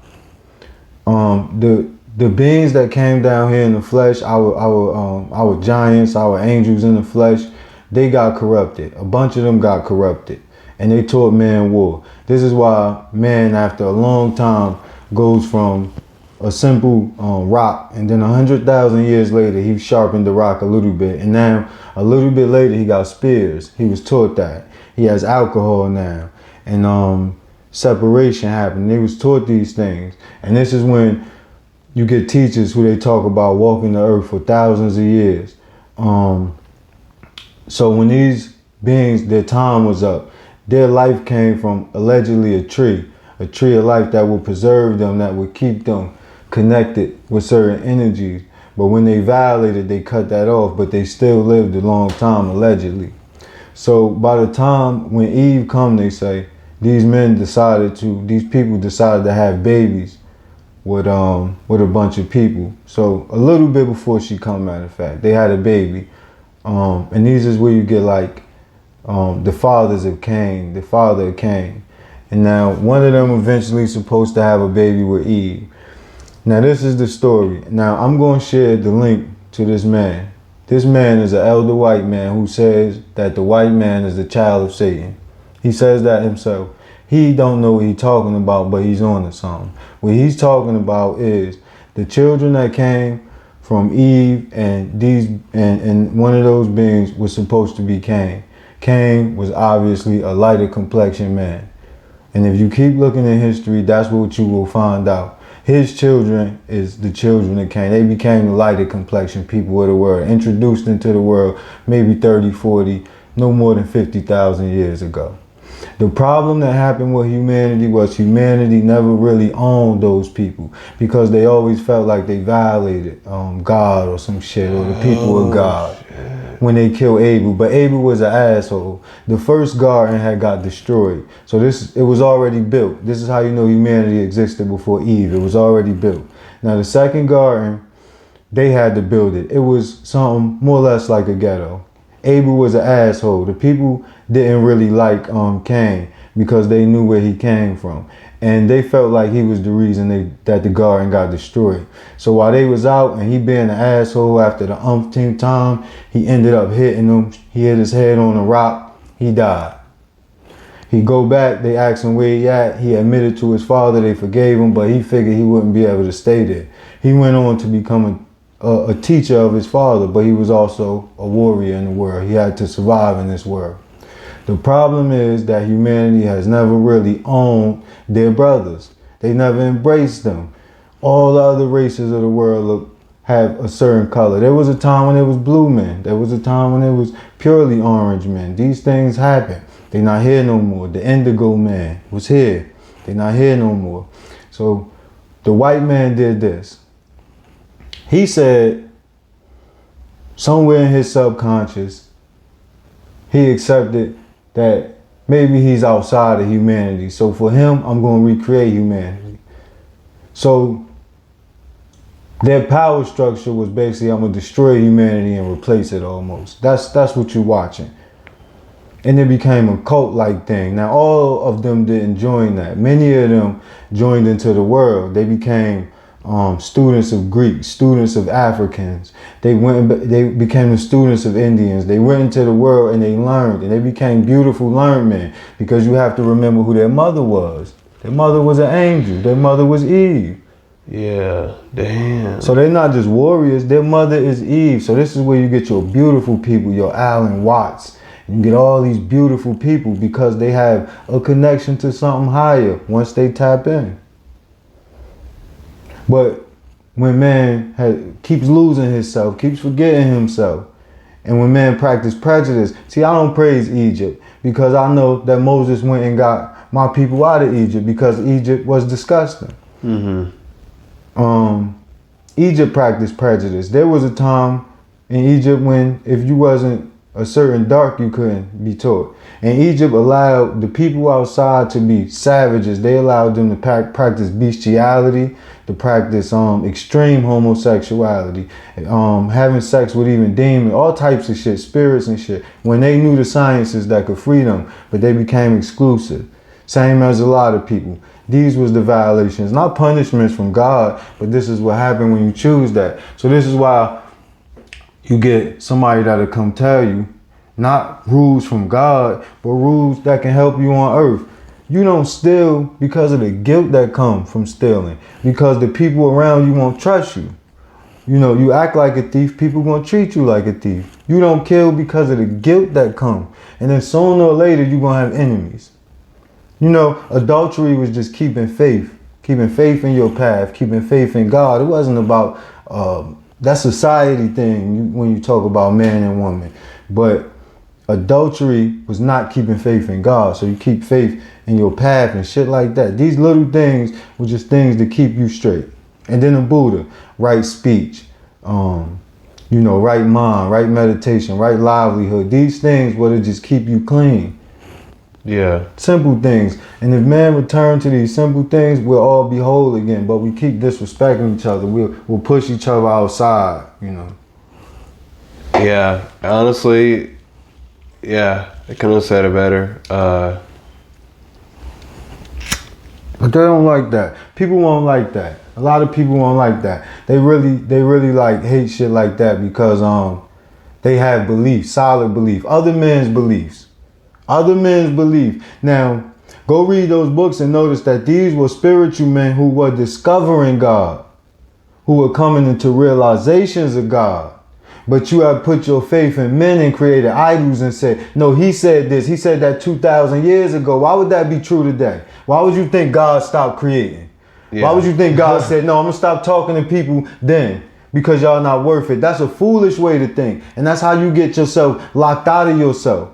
The beings that came down here in the flesh, our giants, our angels in the flesh, they got corrupted. A bunch of them got corrupted, and they taught man war. This is why man, after a long time, goes from a simple rock, and then 100,000 years later he sharpened the rock a little bit, and now a little bit later he got spears. He was taught that. He has alcohol now, and separation happened. They was taught these things, and this is when you get teachers who they talk about walking the earth for thousands of years. So when these beings, their time was up, their life came from allegedly a tree of life that would preserve them, that would keep them connected with certain energies. But when they violated, they cut that off, but they still lived a long time, allegedly. So by the time when Eve come, they say, these people decided to have babies with a bunch of people. So a little bit before she come, matter of fact, they had a baby. And these is where you get like the fathers of Cain, the father of Cain. And now one of them eventually supposed to have a baby with Eve. Now this is the story. Now I'm going to share the link to this man. This man is an elder white man who says that the white man is the child of Satan. He says that himself. He don't know what he's talking about, but he's on to something. What he's talking about is the children that came from Eve, and one of those beings was supposed to be Cain. Cain was obviously a lighter complexion man. And if you keep looking in history, that's what you will find out. His children is the children of Cain. They became the lighter complexion people of the world, introduced into the world maybe 30, 40, no more than 50,000 years ago. The problem that happened with humanity was humanity never really owned those people because they always felt like they violated God or some shit, or the people of God when they killed Abel. But Abel was an asshole. The first garden had got destroyed. So it was already built. This is how you know humanity existed before Eve. It was already built. Now the second garden, they had to build it. It was something more or less like a ghetto. Abel was an asshole. The people didn't really like Cain because they knew where he came from. And they felt like he was the reason that the garden got destroyed. So while they was out and he being an asshole, after the umpteenth time, he ended up hitting them. He hit his head on a rock. He died. He go back, they asked him where he at. He admitted to his father, they forgave him, but he figured he wouldn't be able to stay there. He went on to become a teacher of his father, but he was also a warrior in the world. He had to survive in this world. The problem is that humanity has never really owned their brothers. They never embraced them. All the other races of the world have a certain color. There was a time when it was blue men. There was a time when it was purely orange men. These things happen. They're not here no more. The indigo man was here. They're not here no more. So the white man did this. He said somewhere in his subconscious, he accepted that maybe he's outside of humanity. So for him, I'm going to recreate humanity. So their power structure was basically, I'm going to destroy humanity and replace it almost. That's what you're watching. And it became a cult-like thing. Now, all of them didn't join that. Many of them joined into the world. They became students of Greeks, students of Africans. They became the students of Indians. They went into the world and they learned, and they became beautiful learned men, because you have to remember who their mother was. Their mother was an angel. Their mother was Eve. Yeah, damn. So they're not just warriors. Their mother is Eve. So this is where you get your beautiful people, your Alan Watts. You get all these beautiful people because they have a connection to something higher once they tap in. But when man keeps losing himself, keeps forgetting himself, and when man practice prejudice, see, I don't praise Egypt because I know that Moses went and got my people out of Egypt because Egypt was disgusting. Mm-hmm. Egypt practiced prejudice. There was a time in Egypt when if you wasn't a certain dark, you couldn't be taught. And Egypt allowed the people outside to be savages. They allowed them to practice bestiality, to practice extreme homosexuality, having sex with even demons, all types of shit, spirits and shit, when they knew the sciences that could free them, but they became exclusive. Same as a lot of people. These was the violations, not punishments from God, but this is what happened when you choose that. So this is why you get somebody that'll come tell you, not rules from God, but rules that can help you on earth. You don't steal because of the guilt that comes from stealing. Because the people around you won't trust you. You know, you act like a thief, people gonna treat you like a thief. You don't kill because of the guilt that comes. And then sooner or later, you're gonna have enemies. You know, adultery was just keeping faith in your path, keeping faith in God. It wasn't about that society thing when you talk about man and woman. But adultery was not keeping faith in God. So you keep faith in your path and shit like that. These little things were just things to keep you straight. And then the Buddha, right speech, you know, right mind, right meditation, right livelihood. These things were to just keep you clean. Yeah. Simple things. And if man return to these simple things, we'll all be whole again. But we keep disrespecting each other. We'll push each other outside, you know. Yeah. Honestly, yeah, I couldn't have said it better. But they don't like that. People won't like that. A lot of people won't like that. They really like hate shit like that because they have belief, solid belief, other men's beliefs. Other men's belief. Now, go read those books and notice that these were spiritual men who were discovering God, who were coming into realizations of God. But you have put your faith in men and created idols and said, no, he said this. He said that 2,000 years ago. Why would that be true today? Why would you think God stopped creating? Yeah. Why would you think God said, no, I'm going to stop talking to people then because y'all not worth it? That's a foolish way to think. And that's how you get yourself locked out of yourself.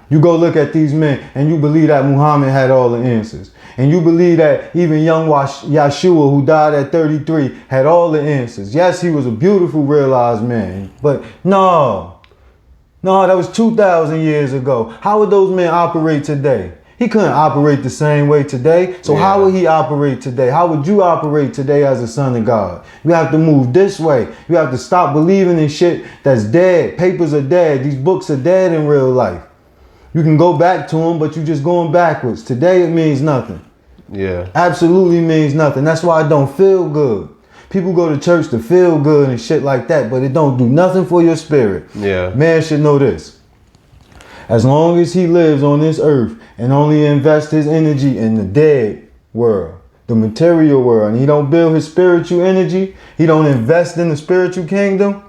You go look at these men and you believe that Muhammad had all the answers. And you believe that even young Yeshua, who died at 33, had all the answers. Yes, he was a beautiful, realized man. But no, that was 2,000 years ago. How would those men operate today? He couldn't operate the same way today. So how would he operate today? How would you operate today as a son of God? You have to move this way. You have to stop believing in shit that's dead. Papers are dead. These books are dead in real life. You can go back to them, but you're just going backwards. Today, it means nothing. Yeah. Absolutely means nothing. That's why I don't feel good. People go to church to feel good and shit like that, but it don't do nothing for your spirit. Yeah. Man should know this. As long as he lives on this earth and only invests his energy in the dead world, the material world, and he don't build his spiritual energy, he don't invest in the spiritual kingdom,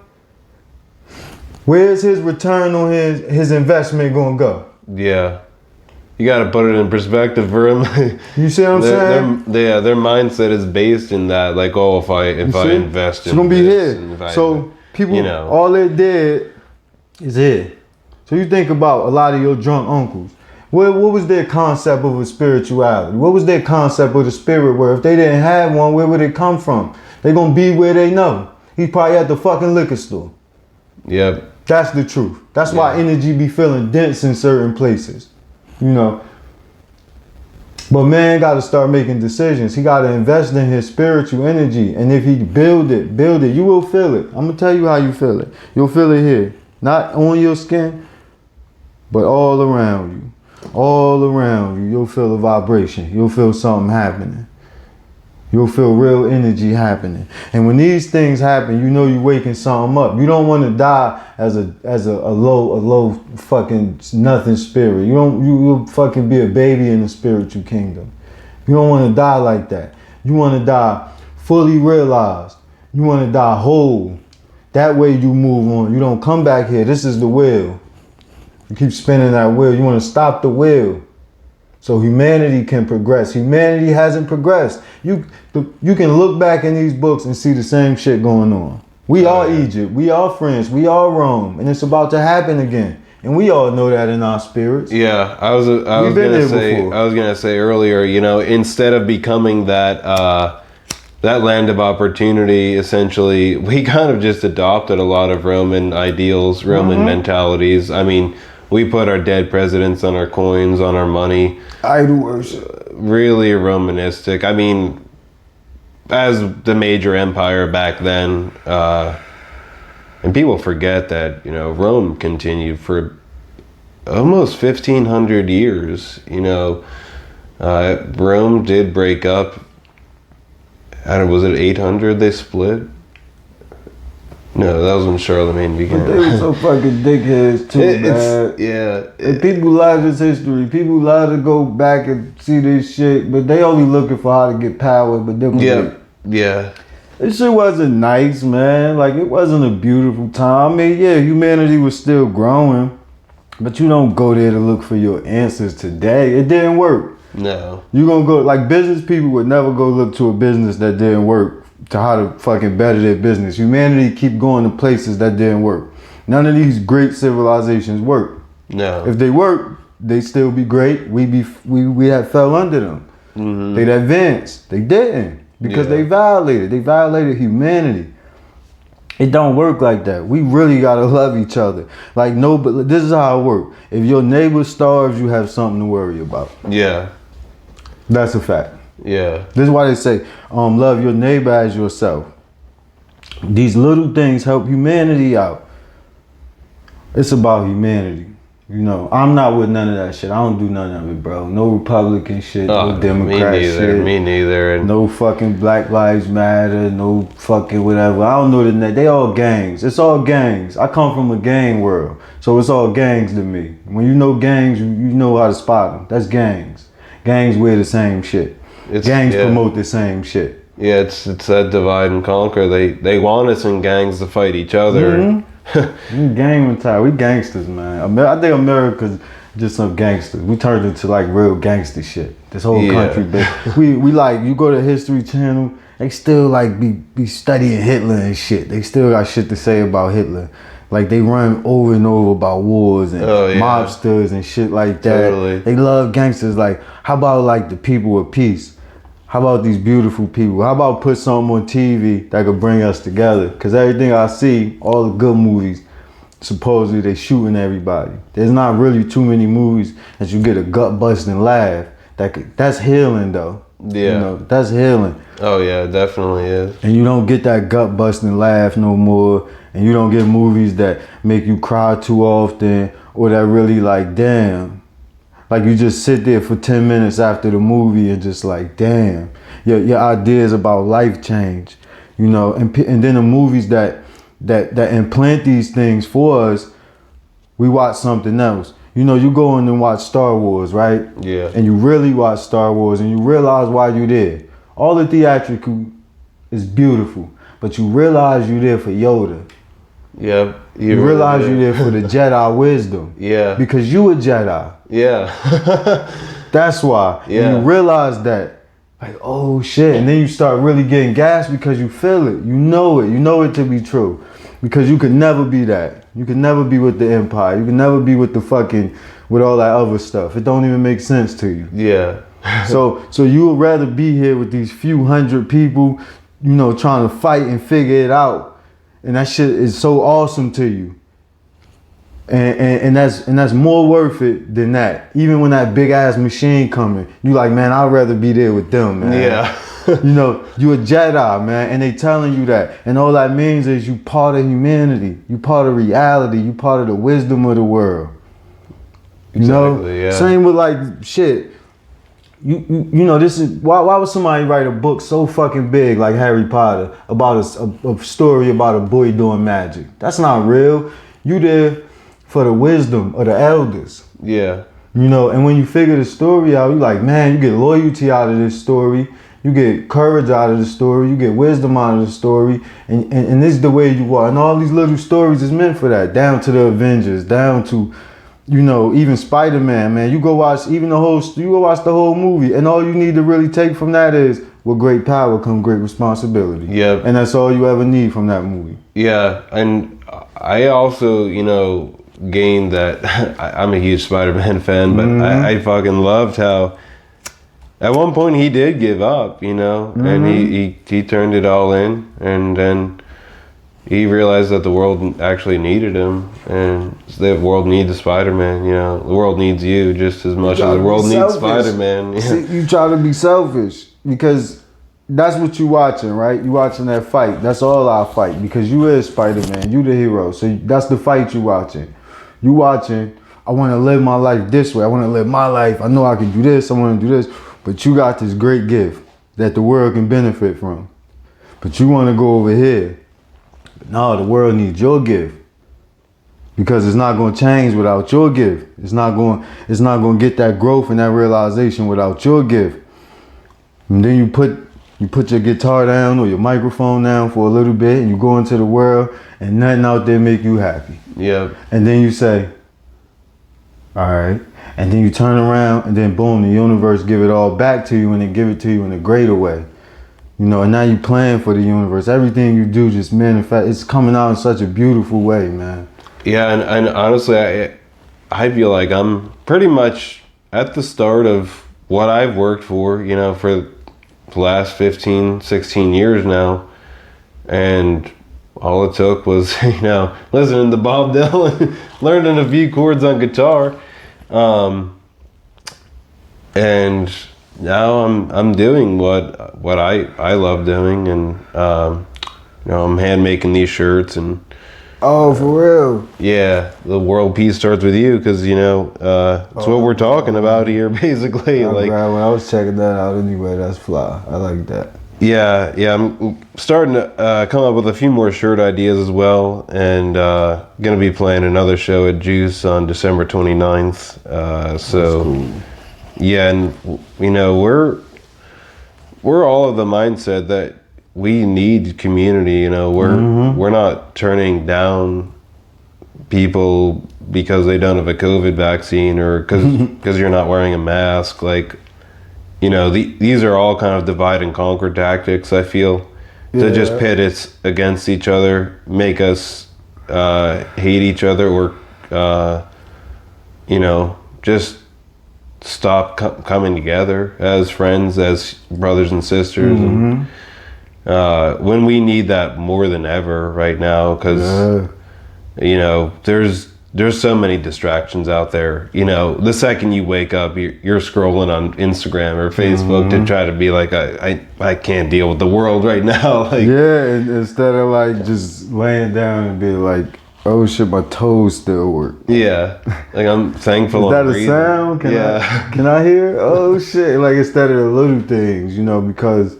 where's his return on his investment gonna go? Yeah. You got to put it in perspective for him. You see what I'm saying? Their mindset is based in that, like, oh, if I invest in it's gonna be this, here. So people, you know, all they did is here. So you think about a lot of your drunk uncles. What was their concept of a spirituality? What was their concept of the spirit world? If they didn't have one, where would it come from? They gonna be where they know. He probably at the fucking liquor store. Yep. That's the truth. That's why energy be feeling dense in certain places. You know. But man got to start making decisions. He got to invest in his spiritual energy. And if he build it, you will feel it. I'm going to tell you how you feel it. You'll feel it here. Not on your skin, but all around you. All around you. You'll feel a vibration. You'll feel something happening. You'll feel real energy happening. And when these things happen, you know you're waking something up. You don't want to die as a low fucking nothing spirit. You'll fucking be a baby in the spiritual kingdom. You don't want to die like that. You want to die fully realized. You want to die whole. That way you move on. You don't come back here. This is the wheel. You keep spinning that wheel. You want to stop the wheel. So humanity can progress. Humanity hasn't progressed. You can look back in these books and see the same shit going on. We are Egypt. We are France. We are Rome. And it's about to happen again. And we all know that in our spirits. Yeah, I was gonna say earlier, you know, instead of becoming that land of opportunity, essentially, we kind of just adopted a lot of Roman ideals, Roman mentalities. I mean, we put our dead presidents on our coins, on our money. Idol worship. Really Romanistic. I mean, as the major empire back then, and people forget that, you know, Rome continued for almost 1,500 years. You know, Rome did break up. I don't know, was it 800 they split? No, that was when Charlemagne But they began. were so fucking dickheads too, man. And people lie to this history. People lie to go back and see this shit, but they only looking for how to get power. But them, Yeah. this shit wasn't nice, man. Like, it wasn't a beautiful time. I mean, yeah, humanity was still growing, but you don't go there to look for your answers today. It didn't work. No. You gonna go, like, business people would never go look to a business that didn't work to how to fucking better their business. Humanity keep going to places that didn't work. None of these great civilizations work. No. If they work, they still be great. We had fell under them. Mm-hmm. They'd advanced. They didn't because they violated humanity. It don't work like that. We really gotta love each other. Like, no, but this is how it works. If your neighbor starves, you have something to worry about. Yeah. That's a fact. Yeah. This is why they say, love your neighbor as yourself. These little things help humanity out. It's about humanity. You know, I'm not with none of that shit. I don't do none of it, bro. No Republican shit, no Democrat shit. Me neither. No fucking Black Lives Matter, no fucking whatever. I don't know the name. They all gangs. It's all gangs. I come from a gang world, so it's all gangs to me. When you know gangs, you know how to spot them. That's gangs. Gangs wear the same shit. Gangs promote the same shit. Yeah, it's that divide and conquer. They want us in gangs to fight each other. Mm-hmm. We gang mentality. We gangsters, man. I think America's just some gangsters. We turned into like real gangster shit. This whole country, bitch. We like, you go to History Channel, they still like be studying Hitler and shit. They still got shit to say about Hitler. Like, they run over and over about wars and mobsters and shit like that. Totally. They love gangsters. Like, how about like the people of peace? How about these beautiful people? How about put something on TV that could bring us together? Because everything I see, all the good movies, supposedly they shooting everybody. There's not really too many movies that you get a gut busting laugh. That's healing though. Yeah. You know, that's healing. Oh yeah, it definitely is. And you don't get that gut busting laugh no more. And you don't get movies that make you cry too often, or that really like, damn. Like, you just sit there for 10 minutes after the movie and just like, damn, your ideas about life change, you know. And then the movies that implant these things for us, we watch something else. You know, you go in and watch Star Wars, right? Yeah. And you really watch Star Wars and you realize why you're there. All the theatrical is beautiful, but you realize you're there for Yoda. Yeah. You realize you're there for the Jedi wisdom. Yeah. Because you a Jedi. Yeah. That's why. Yeah. And you realize that, like, oh shit. And then you start really getting gas because you feel it. You know it. You know it to be true. Because you can never be that. You can never be with the Empire. You can never be with the fucking, with all that other stuff. It don't even make sense to you. Yeah. So you would rather be here with these few hundred people, you know, trying to fight and figure it out. And that shit is so awesome to you. And that's more worth it than that. Even when that big ass machine coming, you like, man, I'd rather be there with them, man. Yeah. You know, you a Jedi, man, and they telling you that. And all that means is you part of humanity. You part of reality. You part of the wisdom of the world. You know? Yeah. Same with like shit. You know, this is why would somebody write a book so fucking big like Harry Potter about a story about a boy doing magic? That's not real. You there for the wisdom of the elders. Yeah. You know, and when you figure the story out, you like, man, you get loyalty out of this story, you get courage out of the story, you get wisdom out of the story, and this is the way you are. And all these little stories is meant for that, down to the Avengers, down to, you know, even Spider-Man, man. You go watch the whole movie, and all you need to really take from that is, with great power come great responsibility. Yeah. And that's all you ever need from that movie. Yeah, and I also, you know, gained that. I'm a huge Spider-Man fan, but I fucking loved how at one point he did give up, you know, and he turned it all in, and then he realized that the world actually needed him, and the world needs Spider-Man, you know. The world needs you just as much as the world needs Spider-Man. Yeah. See, you try to be selfish because that's what you watching, right? You watching that fight. That's all our fight, because you is Spider-Man. You the hero. So that's the fight you watching. You watching, I want to live my life this way. I want to live my life. I know I can do this. I want to do this. But you got this great gift that the world can benefit from. But you want to go over here No, the world needs your gift. Because it's not going to change without your gift. It's not going to get that growth and that realization without your gift. And then you put your guitar down or your microphone down for a little bit and you go into the world and nothing out there make you happy. Yeah. And then you say, all right. And then you turn around and then boom, the universe give it all back to you and then give it to you in a greater way. You know, and now you plan for the universe. Everything you do just manifest. It's coming out in such a beautiful way, man. Yeah, and honestly, I feel like I'm pretty much at the start of what I've worked for, you know, for the last 15, 16 years now. And all it took was, you know, listening to Bob Dylan, learning a few chords on guitar. And now I'm doing what I love doing, and you know, I'm hand making these shirts. And oh, for real? Yeah, the world peace starts with you, because you know it's what we're talking about here, basically. Like, when I was checking that out anyway, that's fly. I like that. Yeah, I'm starting to come up with a few more shirt ideas as well, and gonna be playing another show at Juice on December 29th. So cool. Yeah, and you know, we're all of the mindset that we need community. You know, we're not turning down people because they don't have a COVID vaccine or because you're not wearing a mask. Like, you know, these are all kind of divide and conquer tactics, I feel, to just pit us against each other, make us hate each other, or you know, just stop coming together as friends, as brothers and sisters. And when we need that more than ever right now, because you know, there's so many distractions out there. You know, the second you wake up, you're scrolling on Instagram or Facebook to try to be like, I can't deal with the world right now. Like, yeah, and instead of like just laying down and be like, oh shit, my toes still work. Yeah, like I'm thankful. Is that a sound? Can I hear? Oh shit! Like, instead of the little things, you know, because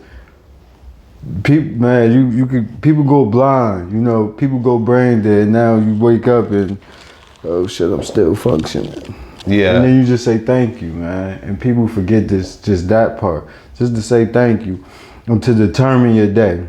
people, man, people go blind. You know, people go brain dead. Now you wake up and, oh shit, I'm still functioning. Yeah. And then you just say thank you, man. And people forget just that part. Just to say thank you and to determine your day.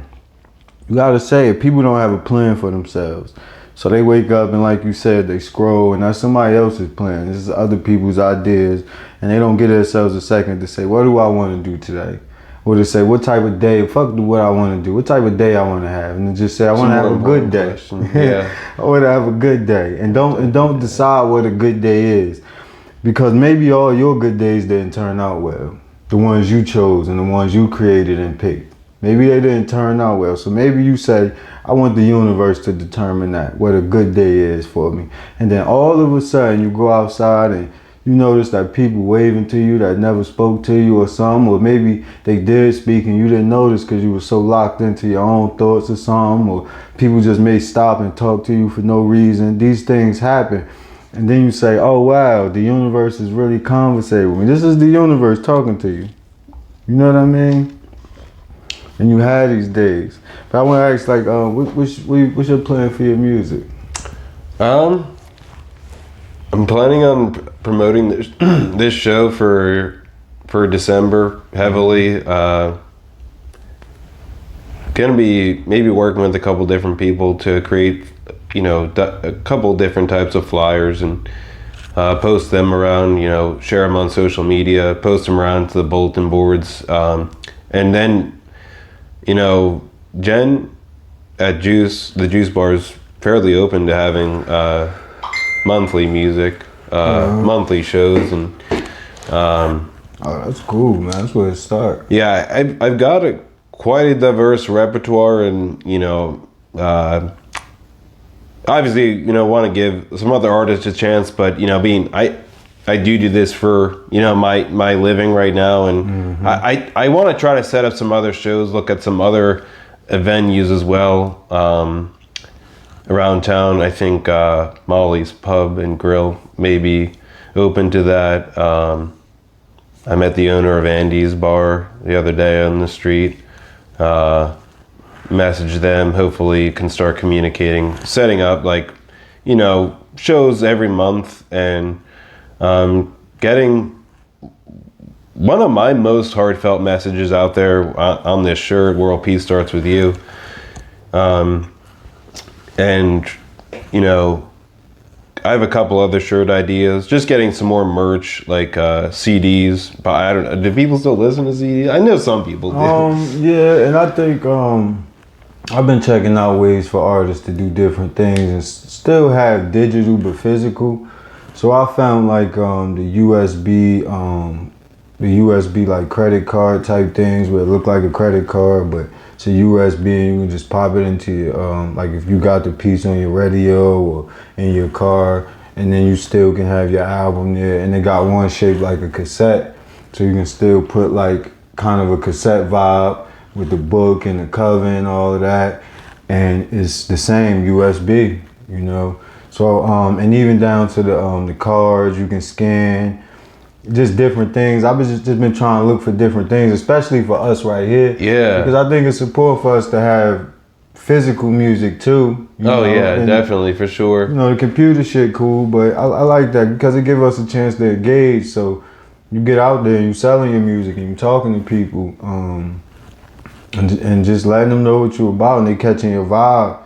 You gotta say it. People don't have a plan for themselves. So they wake up and, like you said, they scroll, and that's somebody else's plan. This is other people's ideas, and they don't give themselves a second to say, what do I want to do today? Or to say, what type of day, what I want to do, what type of day I want to have, and then just say, I want to have a good day. Yeah. I want to have a good day, and don't decide what a good day is, because maybe all your good days didn't turn out well. The ones you chose and the ones you created and picked. Maybe they didn't turn out well. So maybe you say, I want the universe to determine that, what a good day is for me. And then all of a sudden you go outside and you notice that people waving to you that never spoke to you or something, or maybe they did speak and you didn't notice because you were so locked into your own thoughts or something, or people just may stop and talk to you for no reason. These things happen. And then you say, oh wow, the universe is really conversating with me. This is the universe talking to you. You know what I mean? And you have these days. But I want to ask, like, what's your plan for your music? I'm planning on promoting this show for December heavily. Gonna be maybe working with a couple different people to create, you know, a couple different types of flyers and post them around. You know, share them on social media, post them around to the bulletin boards, and then, you know, Jen at Juice, the Juice Bar, is fairly open to having monthly music, monthly shows, and oh, that's cool, man. That's where it starts. Yeah, I've got quite a diverse repertoire, and you know, obviously, you know, want to give some other artists a chance, but you know, I do this for, you know, my living right now, and I want to try to set up some other shows, look at some other venues as well around town. I think Molly's Pub and Grill may be open to that. I met the owner of Andy's Bar the other day on the street. message them. Hopefully, can start communicating, setting up like, shows every month, and getting one of my most heartfelt messages out there on this shirt. World Peace starts with you. And I have a couple other shirt ideas. Just getting some more merch, like CDs. But I don't know. Do people still listen to CDs? I know some people do. Yeah, and I think I've been checking out ways for artists to do different things and still have digital but physical. So I found like the USB like credit card type things where it look like a credit card, but it's a USB and you can just pop it into your, like if you got the piece on your radio or in your car, and then you still can have your album there, and they got one shaped like a cassette, so you can still put like kind of a cassette vibe with the book and the cover and all of that, and it's the same USB, So and even down to the cards you can scan. Just different things. I've just been trying to look for different things, especially for us right here. Yeah. Because I think it's important for us to have physical music too. Yeah, definitely, for sure. The computer shit cool, but I like that because it gives us a chance to engage. So you get out there and you selling your music and you talking to people, and just letting them know what you're about, and they catching your vibe.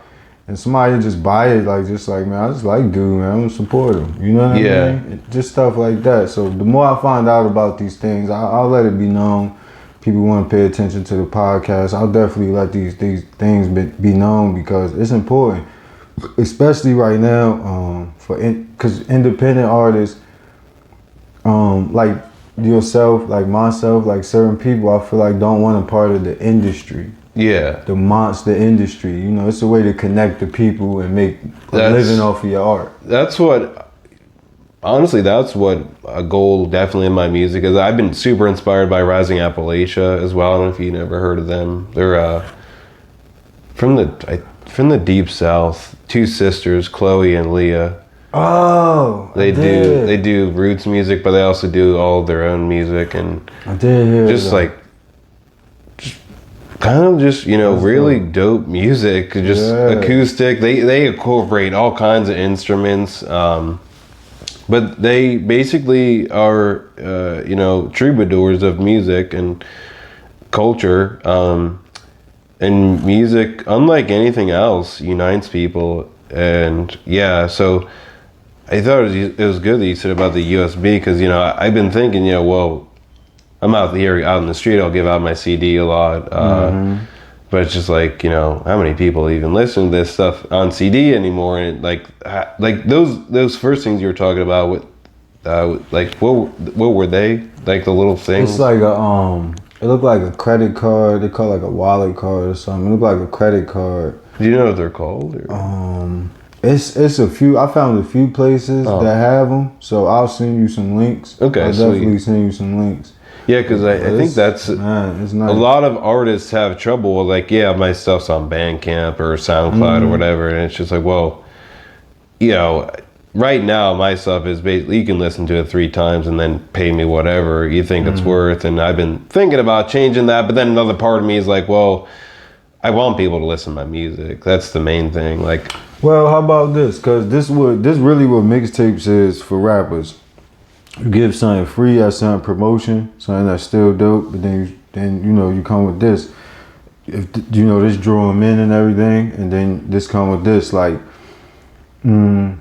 And somebody just buy it, man, I just like dude, man, I'm gonna support him. You know what I mean? Just stuff like that. So the more I find out about these things, I'll let it be known. People want to pay attention to the podcast. I'll definitely let these things be known because it's important, especially right now, because independent artists, like yourself, like myself, like certain people, I feel like don't want a part of the industry. Yeah. The monster industry, it's a way to connect the people and make a living off of your art. That's what a goal definitely in my music is. I've been super inspired by Rising Appalachia as well. I don't know if you never heard of them. They're from the deep south. Two sisters, Chloe and Leah. Oh, they do roots music, but they also do all of their own music, and I did hear just that. like kind of just really dope music, just acoustic. They incorporate all kinds of instruments, but they basically are troubadours of music and culture, and music, unlike anything else, unites people. And so I thought it was good that you said about the USB, because I've been thinking, well, I'm out in the street, I'll give out my CD a lot. But it's just like, how many people even listen to this stuff on CD anymore? And like those first things you were talking about with, like what were they? Like the little things? It's like it looked like a credit card. They call it like a wallet card or something. It looked like a credit card. Do you know what they're called? It's a few. I found a few places that have them. So I'll send you some links. Okay, I'll definitely send you some links. Yeah, because I think that's it's nice. A lot of artists have trouble with, like, my stuff's on Bandcamp or SoundCloud or whatever, and it's just like, well, right now my stuff is basically, you can listen to it 3 times and then pay me whatever you think it's worth, and I've been thinking about changing that, but then another part of me is like, well, I want people to listen to my music. That's the main thing. Like, well, how about this? Because this really what mixtapes is for rappers. You give something free as something promotion, something that's still dope, but then you come with this. If this draw them in and everything, and then this come with this, like you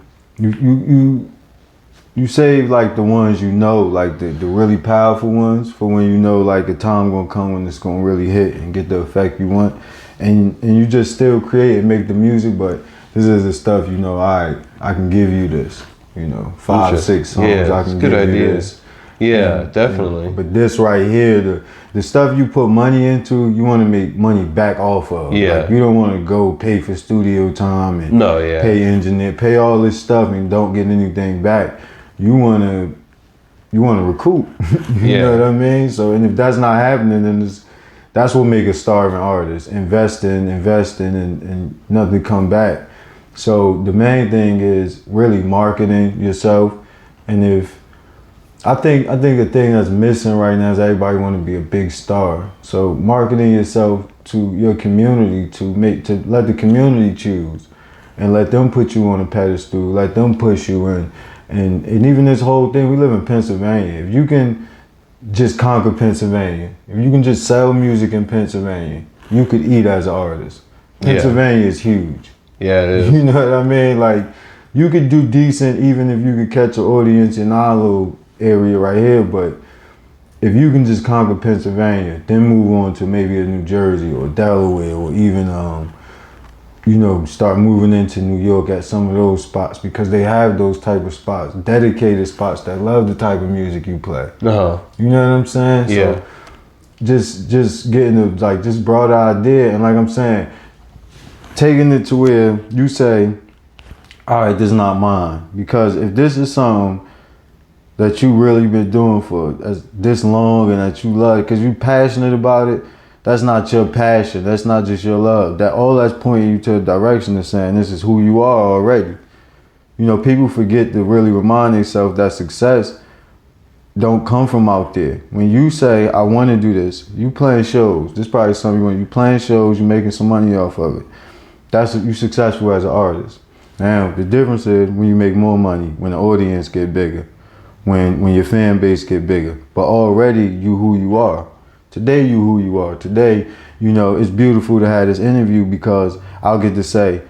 save like the ones like the really powerful ones for when like a time gonna come when it's gonna really hit and get the effect you want, and you just still create and make the music, but this is the stuff I can give you this. 5, 6 songs, I can give you this. Yeah, definitely. But this right here, the stuff you put money into, you want to make money back off of. Yeah. Like, you don't want to go pay for studio time and pay engineer, pay all this stuff and don't get anything back. You want to recoup. You know what I mean? So, and if that's not happening, then that's what make a starving artist. Investing and nothing come back. So the main thing is really marketing yourself, and I think the thing that's missing right now is everybody want to be a big star. So marketing yourself to your community to let the community choose and let them put you on a pedestal, let them push you in. And even this whole thing, we live in Pennsylvania. If you can just conquer Pennsylvania, if you can just sell music in Pennsylvania, you could eat as an artist. Pennsylvania is huge. Yeah, it is. You know what I mean? Like, you could do decent even if you could catch an audience in our little area right here, but if you can just conquer Pennsylvania, then move on to maybe a New Jersey or Delaware or even, start moving into New York at some of those spots, because they have those type of spots, dedicated spots that love the type of music you play. Uh-huh. You know what I'm saying? Yeah. So just getting just broad idea, and like I'm saying, taking it to where you say, all right, this is not mine. Because if this is something that you really been doing for this long and that you love, because you passionate about it, that's not your passion. That's not just your love. That's pointing you to a direction of saying this is who you are already. You know, people forget to really remind themselves that success don't come from out there. When you say, I want to do this, you playing shows. This is probably something when you playing shows, you're making some money off of it. That's you successful as an artist. Now, the difference is when you make more money, when the audience get bigger, when your fan base get bigger. But already you who you are. Today you who you are. Today, it's beautiful to have this interview because I'll get to say,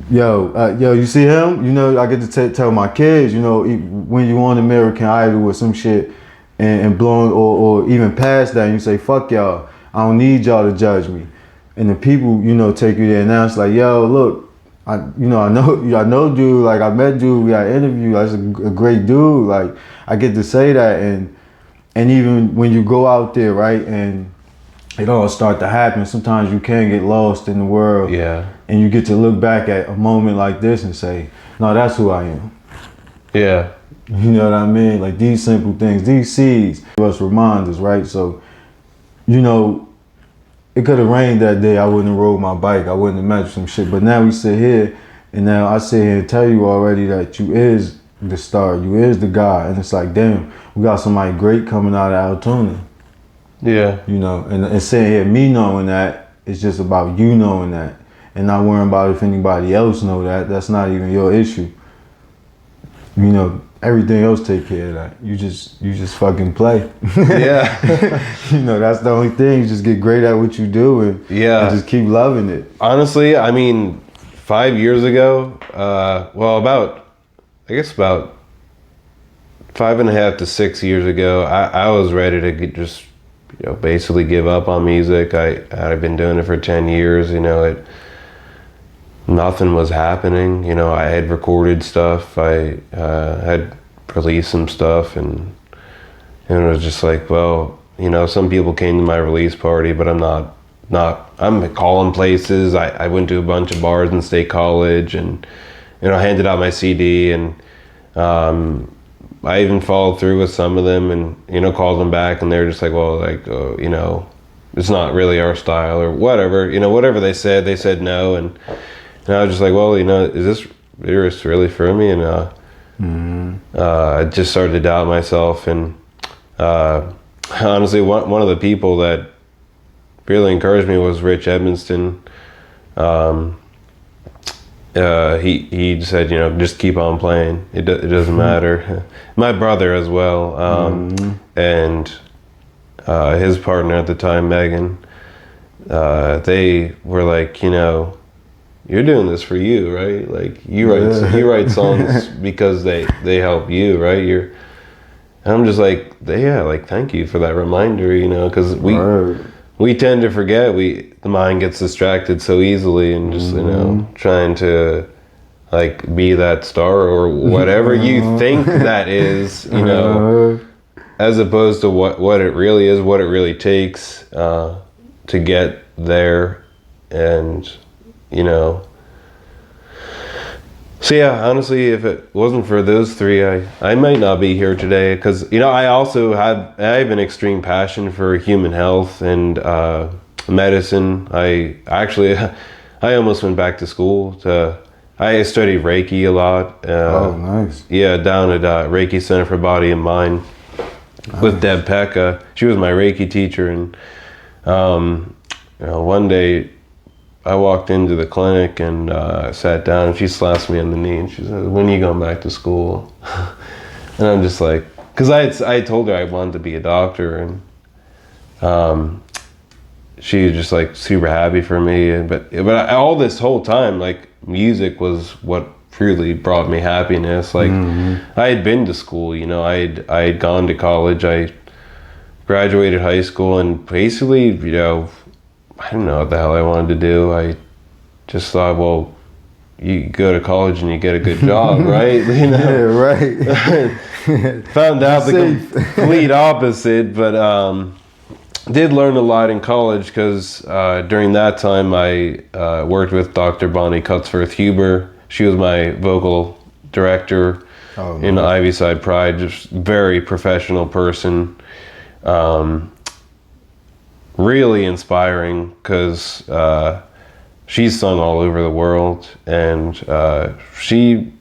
yo, you see him? I get to tell my kids, when you on American Idol or some shit and blowing or even past that, and you say, fuck y'all, I don't need y'all to judge me. And the people, take you there and now it's like, yo, look, I know dude, like I met dude, we got an interview, that's a great dude, like I get to say that, and even when you go out there, right, and it all start to happen, sometimes you can get lost in the world. Yeah. And you get to look back at a moment like this and say, no, that's who I am. Yeah. You know what I mean? Like these simple things, these seeds, give us reminders, right? So, it could have rained that day, I wouldn't have rode my bike, I wouldn't have met some shit. But now we sit here, and now I sit here and tell you already that you is the star, you is the guy. And it's like, damn, we got somebody great coming out of Altoona. Yeah. And sitting here, me knowing that, it's just about you knowing that. And not worrying about if anybody else know that. That's not even your issue. Everything else take care of that. You just fucking play. Yeah. That's the only thing. You just get great at what you do and just keep loving it. Honestly, I mean, 5 years ago, about 5.5 to 6 years ago, I was ready to just, basically give up on music. I'd been doing it for 10 years, nothing was happening. I had recorded stuff, I had released some stuff, and it was just like, well, some people came to my release party, but I'm calling places. I went to a bunch of bars in State College and, handed out my CD, and I even followed through with some of them and, called them back, and they were just like, well, it's not really our style or whatever, whatever they said no. And I was just like, well, is this really for me? And I just started to doubt myself. And honestly, one of the people that really encouraged me was Rich Edmonston. He said, just keep on playing. It doesn't matter. My brother as well, and his partner at the time, Megan, they were like, you're doing this for you, right? Like you write songs because they help you, right? And I'm just like, thank you for that reminder, because we tend to forget. The mind gets distracted so easily, and just trying to be that star or whatever you think that is, as opposed to what it really is, what it really takes to get there, and So yeah, honestly, if it wasn't for those three, I might not be here today, because I also have an extreme passion for human health and medicine. I almost went back to school I studied Reiki a lot. Oh, nice. Yeah, down at Reiki Center for Body and Mind with Deb Pekka. She was my Reiki teacher, and one day I walked into the clinic and sat down, and she slaps me on the knee and she says, "When are you going back to school?" And I'm just like, because I told her I wanted to be a doctor, and she was just like super happy for me. But all this whole time, like, music was what truly brought me happiness. Like, I had been to school, I had gone to college, I graduated high school, and basically, I don't know what the hell I wanted to do. I just thought, well, you go to college and you get a good job, right? Yeah, right. Found out the complete opposite, but did learn a lot in college because during that time I worked with Dr. Bonnie Cutsworth-Huber. She was my vocal director in Ivy Side Pride. Just very professional person. Really inspiring because she's sung all over the world, and she,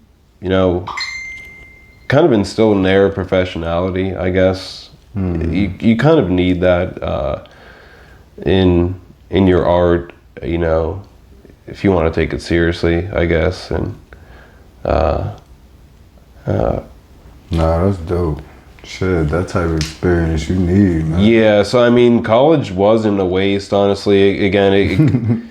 kind of instilled an air of professionality, I guess. You kind of need that in your art, if you want to take it seriously, I guess. And nah, that's dope. Shit, that type of experience you need, man. Yeah, so I mean, college wasn't a waste, honestly. Again,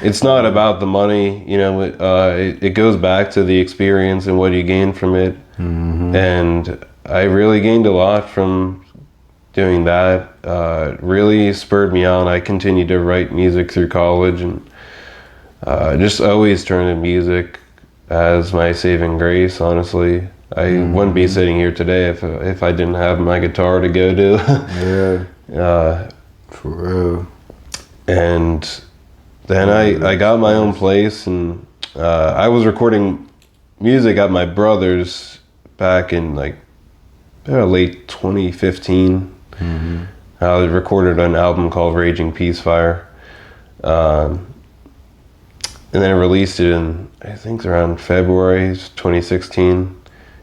it's not about the money, it goes back to the experience and what you gain from it. And I really gained a lot from doing that. Really spurred me on. I continued to write music through college, and just always turned to music as my saving grace, honestly. I wouldn't be sitting here today if I didn't have my guitar to go to. Yeah. For real. And then I got my own place, and I was recording music at my brother's back in like late 2015. I recorded an album called Raging Peacefire. And then I released it in, I think, around February 2016.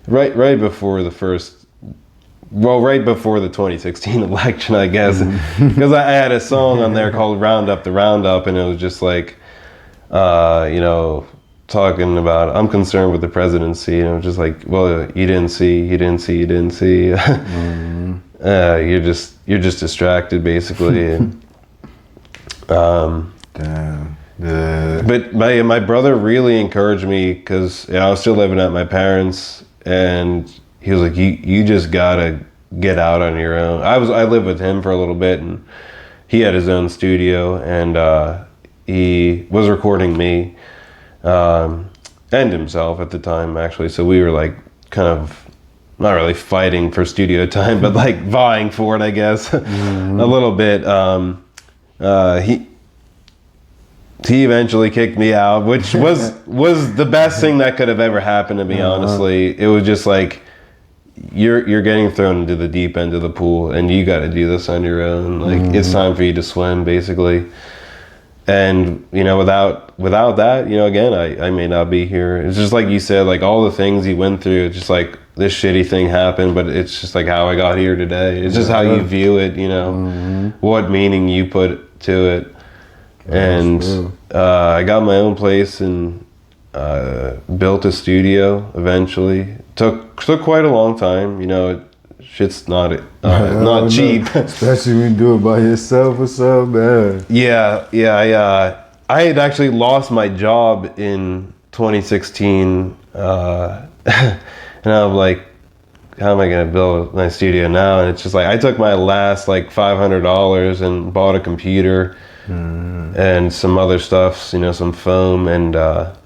Right before the 2016 election, I guess, because I had a song on there called "Roundup the Roundup," and it was just like, talking about, I'm concerned with the presidency, and it was just like, well, you didn't see. You're just distracted, basically. And, damn. Yeah. But my brother really encouraged me because I was still living at my parents'. And he was like, you just gotta get out on your own. I lived with him for a little bit, and he had his own studio, and he was recording me and himself at the time, actually. So we were like kind of not really fighting for studio time, but like vying for it, I guess, a little bit. He eventually kicked me out, which was the best thing that could have ever happened to me, honestly. It was just like, you're getting thrown into the deep end of the pool, and you got to do this on your own. Like, it's time for you to swim, basically. And, without that, again, I may not be here. It's just like you said, like, all the things you went through, it's just like, this shitty thing happened, but it's just like how I got here today. It's just how you view it, what meaning you put to it. And I got my own place and built a studio eventually. Took quite a long time. Shit's not cheap. Especially when you do it by yourself or something, man. Yeah. I had actually lost my job in 2016, and I'm like, how am I gonna build my studio now? And it's just like, I took my last like $500 and bought a computer. And some other stuff, some foam, and got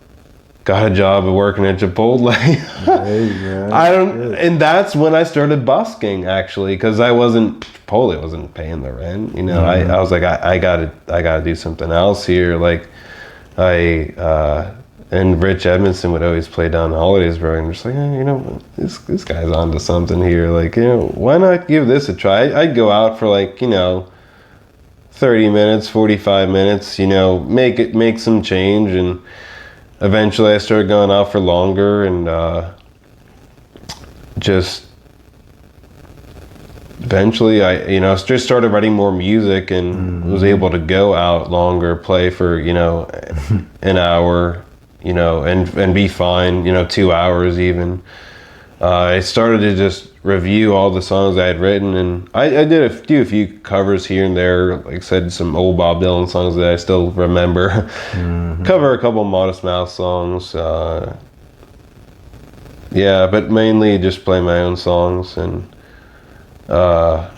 a job working at Chipotle. Hey, man. And that's when I started busking, actually, because Chipotle wasn't paying the rent. I was like, I gotta do something else here. Like, and Rich Edmondson would always play down the holidays, bro. And I'm just like, this guy's onto something here. Like, why not give this a try? I'd go out for like, 30 minutes, 45 minutes, make some change. And eventually I started going out for longer, and just eventually I just started writing more music and was able to go out longer, play for an hour, and be fine, 2 hours even. I started to just review all the songs I had written, and I did do a few covers here and there, like I said, some old Bob Dylan songs that I still remember. Cover a couple Modest Mouse songs, but mainly just play my own songs. And I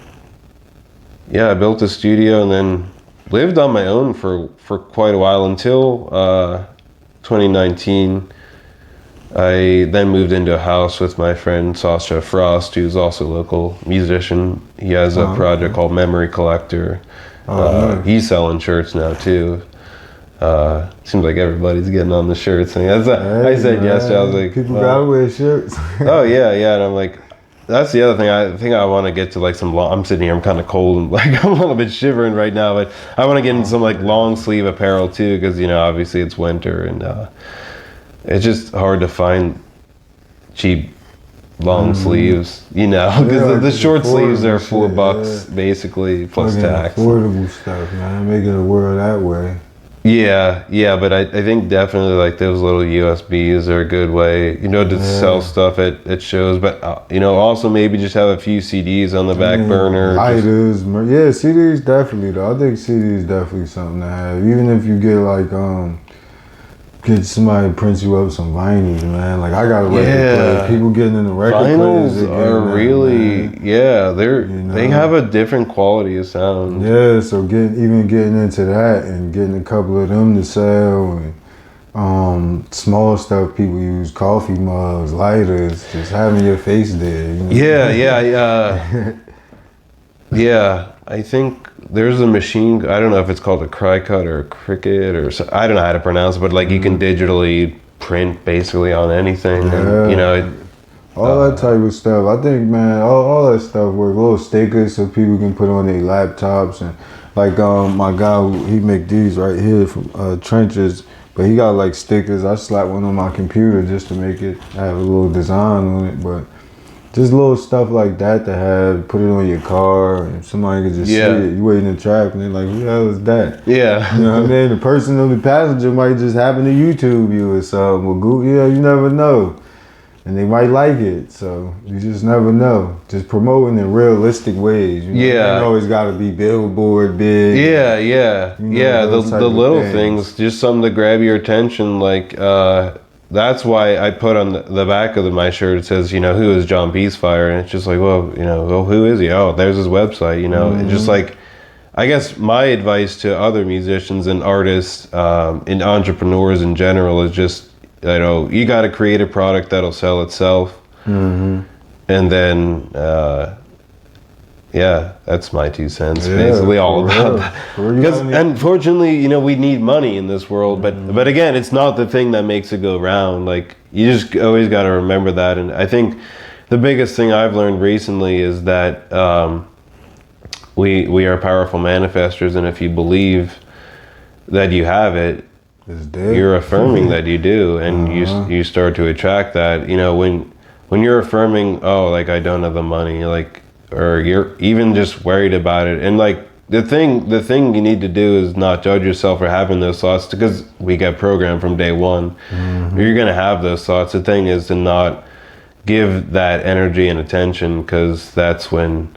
built a studio and then lived on my own for quite a while until 2019. I then moved into a house with my friend Sasha Frost, who's also a local musician. He has a project called Memory Collector. Nice. He's selling shirts now too. Seems like everybody's getting on the shirts thing. I said yesterday, I was like, people gotta wear shirts. Oh yeah, and I'm like, that's the other thing. I think I want to get to like some long. I'm sitting here, I'm kind of cold and like I'm a little bit shivering right now, but I want to get into some like long sleeve apparel too, because obviously it's winter and it's just hard to find cheap long sleeves, because the short sleeves are $4 basically plus tax. Affordable stuff, man. Making the world that way. Yeah, but I think definitely like those little USBs are a good way, to sell stuff at shows, but also maybe just have a few CDs on the back burner. Lighters, CDs definitely though. I think CDs definitely something to have. Even if you get like get somebody to print you up some vinyls, man. Like I got a record player. People getting in the record players. Vinyls are really, they have a different quality of sound. Yeah, so getting into that and getting a couple of them to sell and small stuff people use, coffee mugs, lighters, just having your face there. I think there's a machine, I don't know if it's called a Cricut or a Cricut or I don't know how to pronounce it, but like you can digitally print basically on anything. And, all that type of stuff. I think, man, all that stuff work. Little stickers so people can put on their laptops. And like my guy, he make these right here from Trenches, but he got like stickers. I slap one on my computer just to make it have a little design on it, but just little stuff like that to have, put it on your car, and somebody can just see it. You wait in the traffic, and they're like, who the hell is that? Yeah. You know what I mean? The person on the passenger might just happen to YouTube you or something. Or Google, you never know. And they might like it, so you just never know. Just promoting in realistic ways. You always got to be billboard big. The little things, just something to grab your attention, like... that's why I put on the back of my shirt, it says, who is John Peacefire? And it's just like, well, who is he? Oh, there's his website, It's just like, I guess my advice to other musicians and artists and entrepreneurs in general is just, you got to create a product that'll sell itself. And then, that's my 2 cents, basically all about that. Because unfortunately, we need money in this world, but again, it's not the thing that makes it go round. Like, you just always got to remember that. And I think the biggest thing I've learned recently is that we are powerful manifestors, and if you believe that you have it, you're affirming that you do, and you start to attract that. When you're affirming, oh, like I don't have the money, like, or you're even just worried about it, and like the thing you need to do is not judge yourself for having those thoughts, because we get programmed from day one. You're gonna have those thoughts. The thing is to not give that energy and attention, because that's when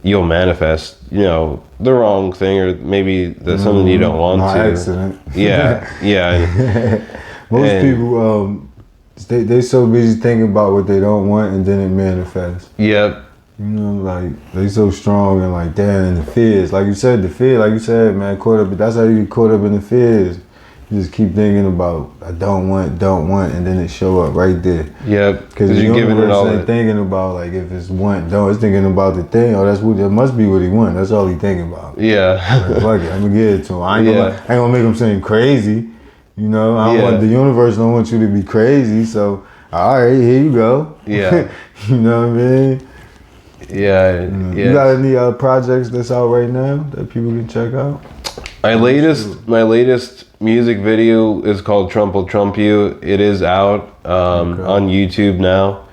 you'll manifest the wrong thing, or maybe there's something you don't want to. Accident. Most people they so busy thinking about what they don't want, and then it manifests. Yep. Like they so strong and like damn, in the fears, like you said, man, caught up. That's how you get caught up in the fears. You just keep thinking about I don't want, and then it show up right there. Yep. Because you're giving it all. Ain't thinking about like if it's want, don't. It's thinking about the thing. Oh, that must be what he want. That's all he thinking about. Yeah. Like, fuck it, I'm gonna give it to him. I ain't gonna make him seem crazy. I don't want the universe. Don't want you to be crazy. So all right, here you go. Yeah. You know what I mean? Yeah. You got any projects that's out right now that people can check out? My latest music video is called Trump Will Trump You. It is out on YouTube now.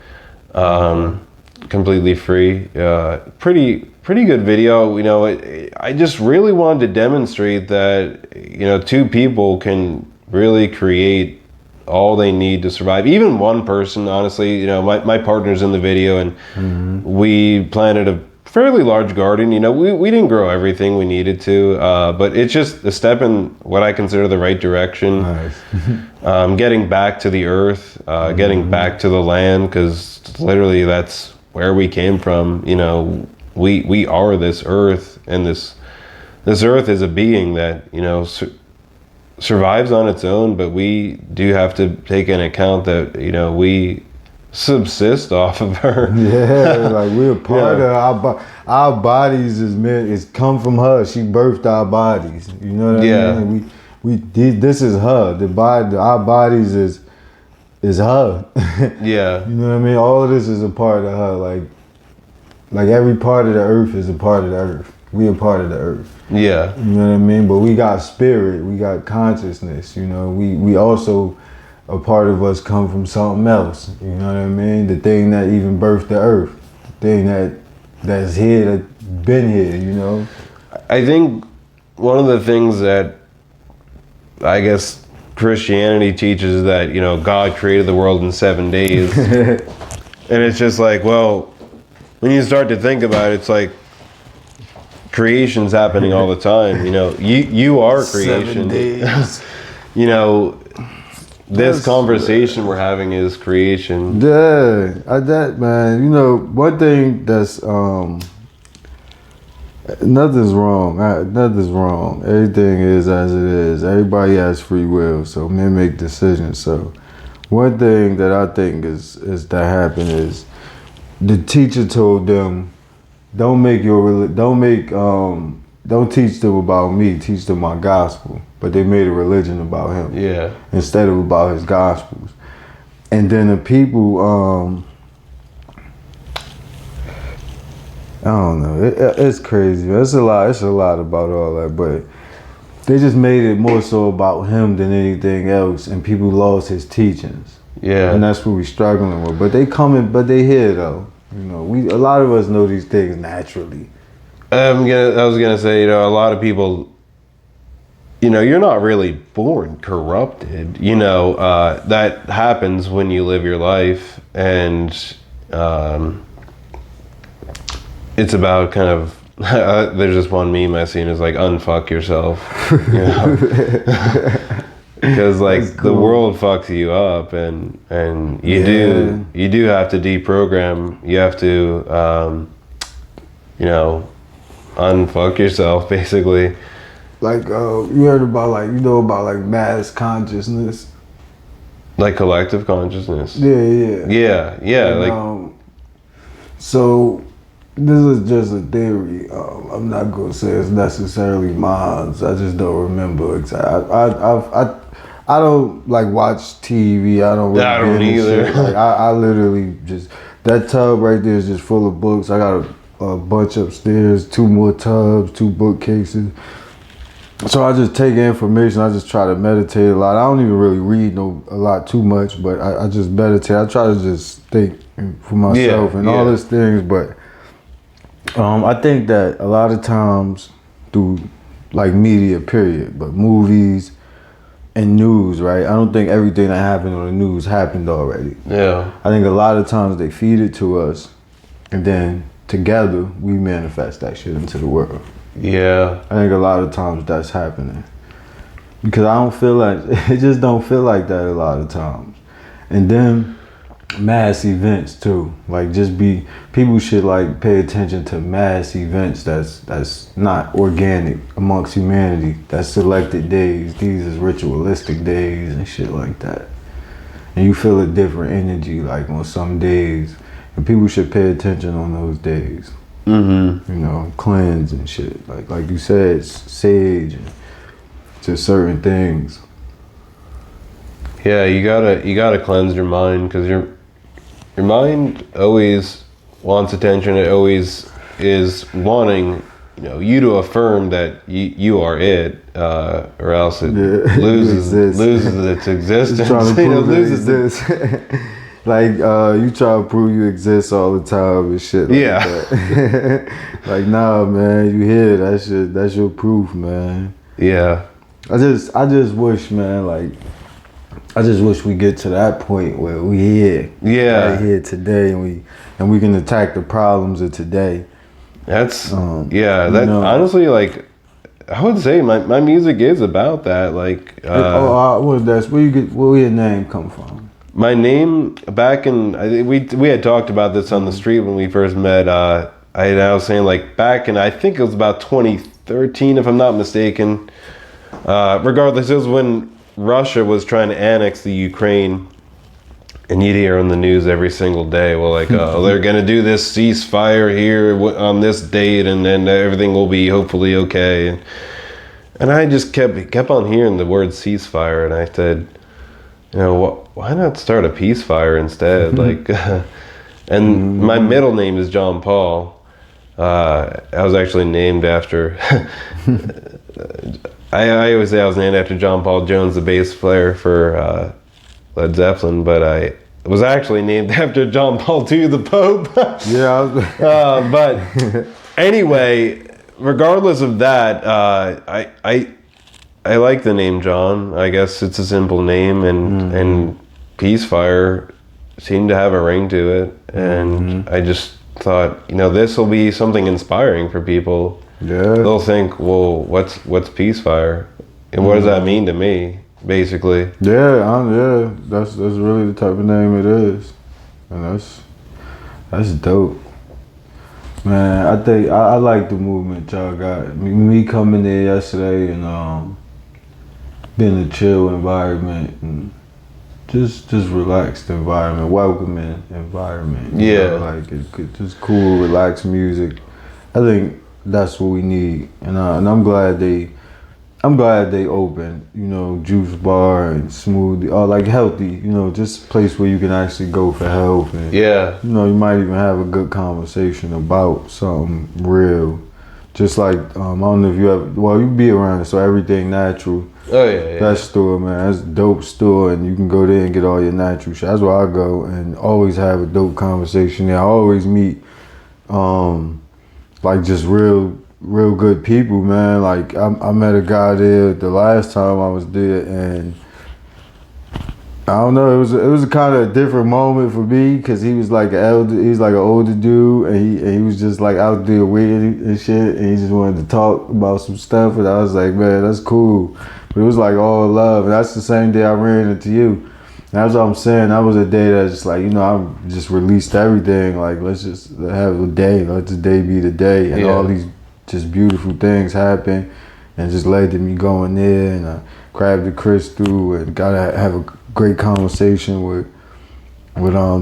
completely free. Pretty good video. You know, I just really wanted to demonstrate that, you know, two people can really create all they need to survive. Even one person, honestly. You know, my partner's in the video, and we planted a fairly large garden. You know, we didn't grow everything we needed to, but it's just a step in what I consider the right direction. Nice. Getting back to the earth, getting back to the land, because literally that's where we came from. You know, we are this earth, and this earth is a being that, you know, survives on its own, but we do have to take into account that, you know, we subsist off of her. Yeah, like we're a part of our bodies is come from her. She birthed our bodies. You know what I mean? This is her. Our bodies is her. Yeah. You know what I mean? All of this is a part of her. Like every part of the earth is a part of the earth. We a part of the earth. Yeah. You know what I mean? But we got spirit, we got consciousness, you know. We also, a part of us come from something else. You know what I mean? The thing that even birthed the earth. The thing that's here, that's been here, you know. I think one of the things that I guess Christianity teaches is that, you know, God created the world in 7 days. And it's just like, well, when you start to think about it, it's like creation's happening all the time. You know, you are creation. 7 days. You know, this conversation we're having is creation. Yeah, that man. You know, one thing that's nothing's wrong. Nothing's wrong. Everything is as it is. Everybody has free will, so men make decisions. So, one thing that I think is that happened is the teacher told them, don't teach them about me. Teach them my gospel. But they made a religion about him. Yeah. Instead of about his gospels. And then the people, I don't know. It's crazy. It's a lot about all that, but they just made it more so about him than anything else, and people lost his teachings. Yeah. And that's what we're struggling with. But they here though. You know, a lot of us know these things naturally. I was gonna say, you know, a lot of people, you know, you're not really born corrupted. You know, that happens when you live your life, and it's about kind of, there's this one meme I've seen is like, unfuck yourself, you know, because like the world fucks you up, and you do have to deprogram. You have to, you know, unfuck yourself basically. Like you heard about about mass consciousness, like collective consciousness. Yeah. And, like so. This is just a theory. I'm not gonna say it's necessarily mine. I just don't remember exactly. I don't like watch TV. I don't. Really I don't either. Like, I literally just, that tub right there is just full of books. I got a bunch upstairs, 2 more tubs, 2 bookcases. So I just take information. I just try to meditate a lot. I don't even really read a lot too much, but I just meditate. I try to just think for myself and all these things, but. I think that a lot of times through like media period, but movies and news, right? I don't think everything that happened on the news happened already. Yeah. I think a lot of times they feed it to us, and then together we manifest that shit into the world. Yeah. I think a lot of times that's happening. Because I don't feel like, it just don't feel like that a lot of times. And then mass events too. Like people should like pay attention to mass events that's not organic amongst humanity. That's selected days. These is ritualistic days and shit like that. And you feel a different energy like on some days. And people should pay attention on those days. Mm-hmm. You know, cleanse and shit. Like you said, sage and to certain things. Yeah, you gotta cleanse your mind, because your mind always wants attention. It always is wanting, you know, you to affirm that you are it, or else it loses its existence. It's trying to prove loses this. like you try to prove you exist all the time and shit like that. Like, nah, man, you here, that's your proof, man. Yeah. I just wish, man, like, I just wish we get to that point where we here. Yeah. Right here today, and we can attack the problems of today. That's honestly, like, I would say my music is about that. Like, what was that? Where your name come from? My name back in, I think we had talked about this on the street when we first met. I was saying, like, back in, I think it was about 2013, if I'm not mistaken. Regardless, it was when Russia was trying to annex the Ukraine. And you'd hear on the news every single day, well, like, they're going to do this ceasefire here on this date, and then everything will be hopefully okay. And I just kept on hearing the word ceasefire, and I said, you know, why not start a peace fire instead? Like, and my middle name is John Paul. I was actually named after, I always say I was named after John Paul Jones, the bass player for Led Zeppelin, but I was actually named after John Paul II, the Pope. Yeah. But anyway, regardless of that, I like the name John. I guess it's a simple name, and Peacefire seemed to have a ring to it, and I just thought, you know, this will be something inspiring for people. Yeah. They'll think, well, what's Peacefire, and what does that mean to me? Basically. Yeah, that's really the type of name it is, and that's dope, man. I think I like the movement y'all got. Me coming there yesterday and being a chill environment and just relaxed environment, welcoming environment. You know, like it's just cool, relaxed music. I think that's what we need, and I'm glad they open, you know, juice bar and smoothie, or like healthy, you know, just a place where you can actually go for health. And, you know, you might even have a good conversation about something real. Just like, I don't know if you ever, well, you be around it, so Everything Natural. Oh, yeah. That store, man, that's a dope store, and you can go there and get all your natural shit. That's where I go and always have a dope conversation there. I always meet, like, just real good people, man. Like I met a guy there the last time I was there, and I don't know, it was a kind of a different moment for me because he was like an older dude, and he was just like out there weird and shit, and he just wanted to talk about some stuff, and I was like, man, that's cool. But it was like all love, and that's the same day I ran into you. And that's what I'm saying. That was a day that just like, you know, I just released everything. Like, let's just have a day. Let the day be the day, and all these just beautiful things happen, and just led to me going there, and I grabbed the crystal and got to have a great conversation with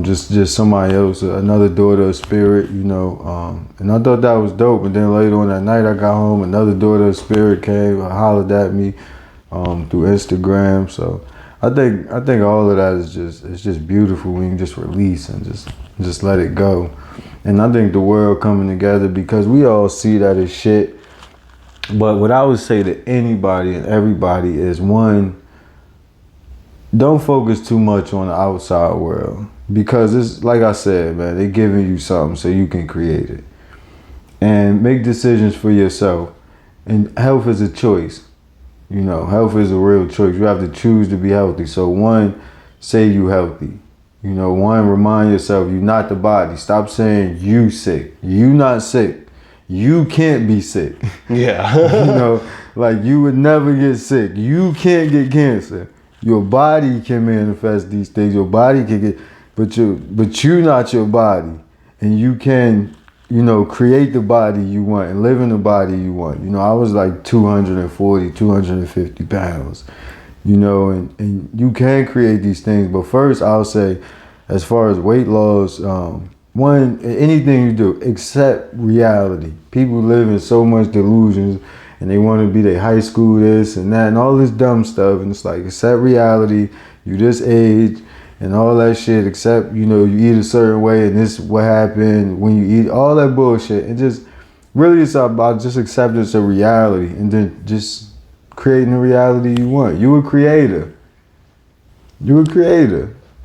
just somebody else, another daughter of spirit, you know, and I thought that was dope. And then later on that night I got home, another daughter of spirit came, hollered at me through Instagram. So I think all of that is just beautiful when you just release and just let it go. And I think the world coming together, because we all see that as shit. But what I would say to anybody and everybody is, one, don't focus too much on the outside world, because it's like I said, man, they're giving you something so you can create it. And make decisions for yourself. And health is a choice. You know, health is a real choice. You have to choose to be healthy. So one, say you healthy. You know, one, remind yourself you're not the body. Stop saying you sick. You not sick. You can't be sick. Yeah. You know, like you would never get sick. You can't get cancer. Your body can manifest these things. Your body can get, but you're not your body. And you can, you know, create the body you want and live in the body you want. You know, I was like 240, 250 pounds. You know, and you can create these things. But first, I'll say, as far as weight loss, one, anything you do, accept reality. People live in so much delusions, and they want to be their high school this and that and all this dumb stuff. And it's like, accept reality. You this age and all that shit. Accept, you know, you eat a certain way and this what happened when you eat, all that bullshit. And just really, it's about just acceptance of reality, and then just creating the reality you want. You a creator.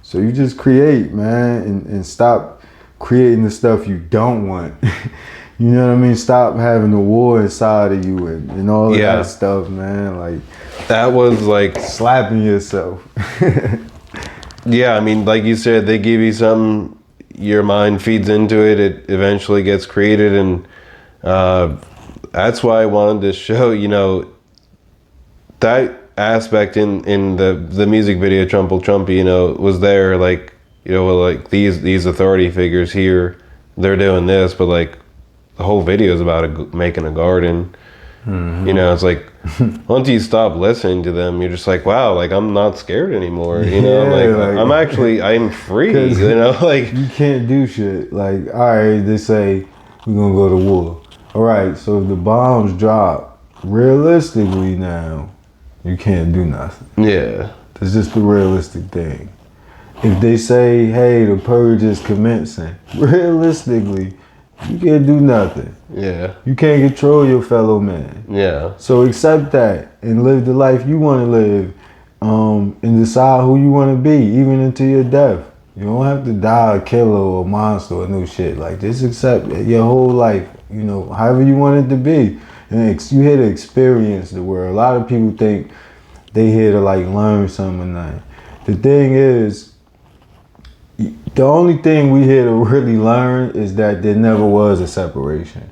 So you just create, man, and stop creating the stuff you don't want. You know what I mean? Stop having the war inside of you and all of that stuff, man. Like, that was like slapping yourself. Yeah, I mean, like you said, they give you something, your mind feeds into it, it eventually gets created, and that's why I wanted to show, you know, that aspect in the music video, Trumple Trumpy, you know, was there, like, you know, like these authority figures here, they're doing this, but like the whole video is about making a garden. You know, it's like once you stop listening to them, you're just like, wow, like I'm not scared anymore. You know, like I'm free. You know, like you can't do shit. Like, all right, they say we're gonna go to war. All right, so if the bombs drop, realistically now, you can't do nothing. Yeah, that's just the realistic thing. If they say, hey, the purge is commencing, realistically, you can't do nothing. Yeah. You can't control your fellow man. Yeah. So accept that and live the life you want to live, and decide who you want to be, even into your death. You don't have to die a killer or a monster or no shit. Like, just accept your whole life, you know, however you want it to be. And you here to experience the world. A lot of people think they here to like learn something or nothing. The thing is, the only thing we here to really learn is that there never was a separation.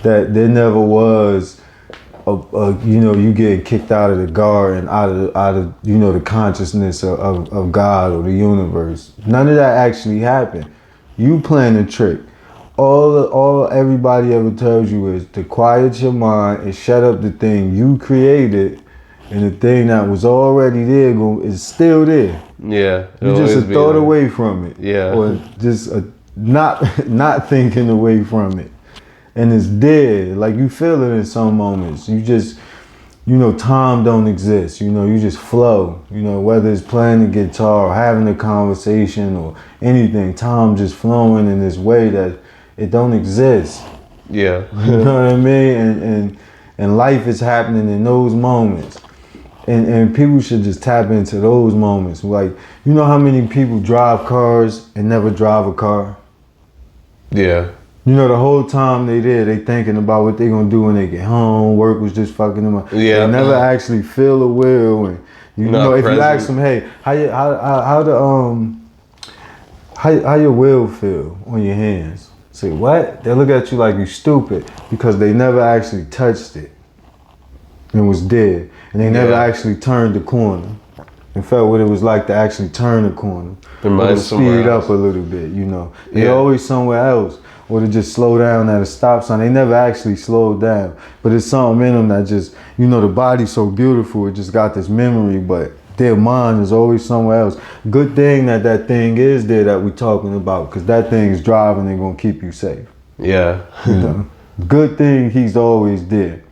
That there never was you know, you get kicked out of the garden, out of you know, the consciousness of God or the universe. None of that actually happened. You playing a trick. All everybody ever tells you is to quiet your mind and shut up the thing you created, and the thing that was already there is still there. Yeah. You just a thought away from it. Yeah. Or just not thinking away from it. And it's there. Like, you feel it in some moments. You just, you know, time don't exist. You know, you just flow. You know, whether it's playing the guitar or having a conversation or anything, time just flowing in this way that it don't exist. Yeah. You know what I mean? And life is happening in those moments. And people should just tap into those moments. Like, you know how many people drive cars and never drive a car? Yeah. You know, the whole time they there, they thinking about what they gonna do when they get home. Work was just fucking them up. Yeah. They never actually feel the will. And you know, if you ask them, hey, how your will feel on your hands? Say what? They look at you like you stupid because they never actually touched it and was dead, and they never actually turned the corner and felt what it was like to actually turn the corner. Or speed up a little bit, you know. They're always somewhere else. Or to just slow down at a stop sign. They never actually slowed down. But it's something in them that just, you know, the body's so beautiful, it just got this memory, but their mind is always somewhere else. Good thing that thing is there that we're talking about, because that thing is driving and gonna keep you safe. Yeah. You know? Good thing he's always there.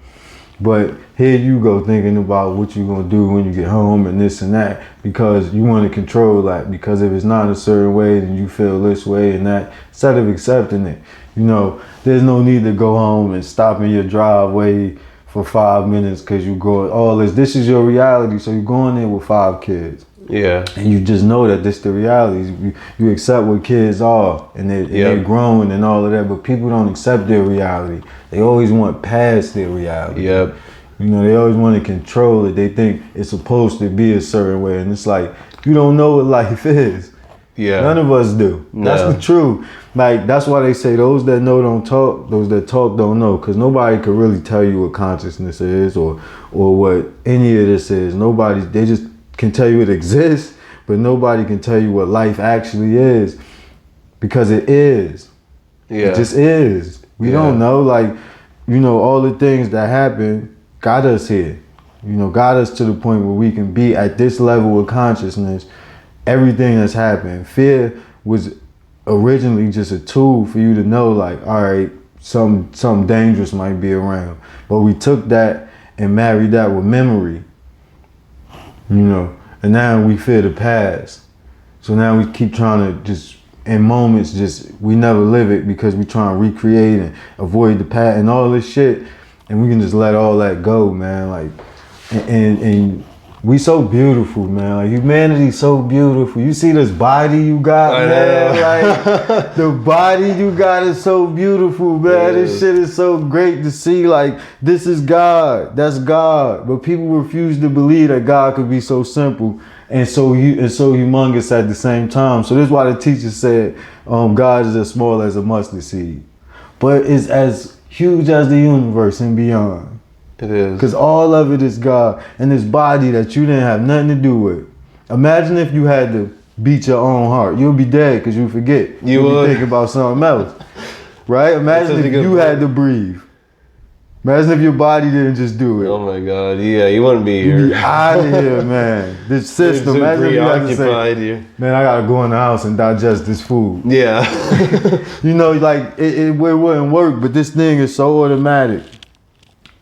But here you go thinking about what you're gonna do when you get home and this and that, because you want to control that. Because if it's not a certain way, then you feel this way and that. Instead of accepting it, you know, there's no need to go home and stop in your driveway for 5 minutes because you go all this. This is your reality, so you're going there with 5 kids. Yeah. And you just know that this the reality. You accept what kids are, and they're growing and all of that, but people don't accept their reality. They always want past their reality. Yep. You know, they always want to control it. They think it's supposed to be a certain way, and it's like, you don't know what life is. Yeah. None of us do. No. That's the truth. Like, that's why they say those that know don't talk, those that talk don't know, because nobody can really tell you what consciousness is or what any of this is. Nobody, they just can tell you it exists, but nobody can tell you what life actually is, because it is. Yeah. It just is. We don't know. Like, you know, all the things that happen got us here. You know, got us to the point where we can be at this level of consciousness. Everything that's happened. Fear was originally just a tool for you to know, like, all right, something dangerous might be around. But we took that and married that with memory. You know, and now we fear the past. So now we keep trying to just, in moments, just, we never live it because we trying to recreate and avoid the past and all this shit. And we can just let all that go, man. Like, and We so beautiful, man. Like, humanity's so beautiful. You see this body you got, I man. know. Like, the body you got is so beautiful, man. This shit is so great to see. Like, this is God. That's God. But people refuse to believe that God could be so simple and so humongous at the same time. So this is why the teacher said, God is as small as a mustard seed, but it's as huge as the universe and beyond. It is. Because all of it is God and this body that you didn't have nothing to do with. Imagine if you had to beat your own heart. You'll be dead because you forget. You'll be thinking about something else. Right? Imagine if you had to breathe. Imagine if your body didn't just do it. Oh my God. Yeah, you wouldn't be here. You'd be out of here, man. This system. Imagine if you had to say, man, I got to go in the house and digest this food. Yeah. You know, like, it wouldn't work, but this thing is so automatic.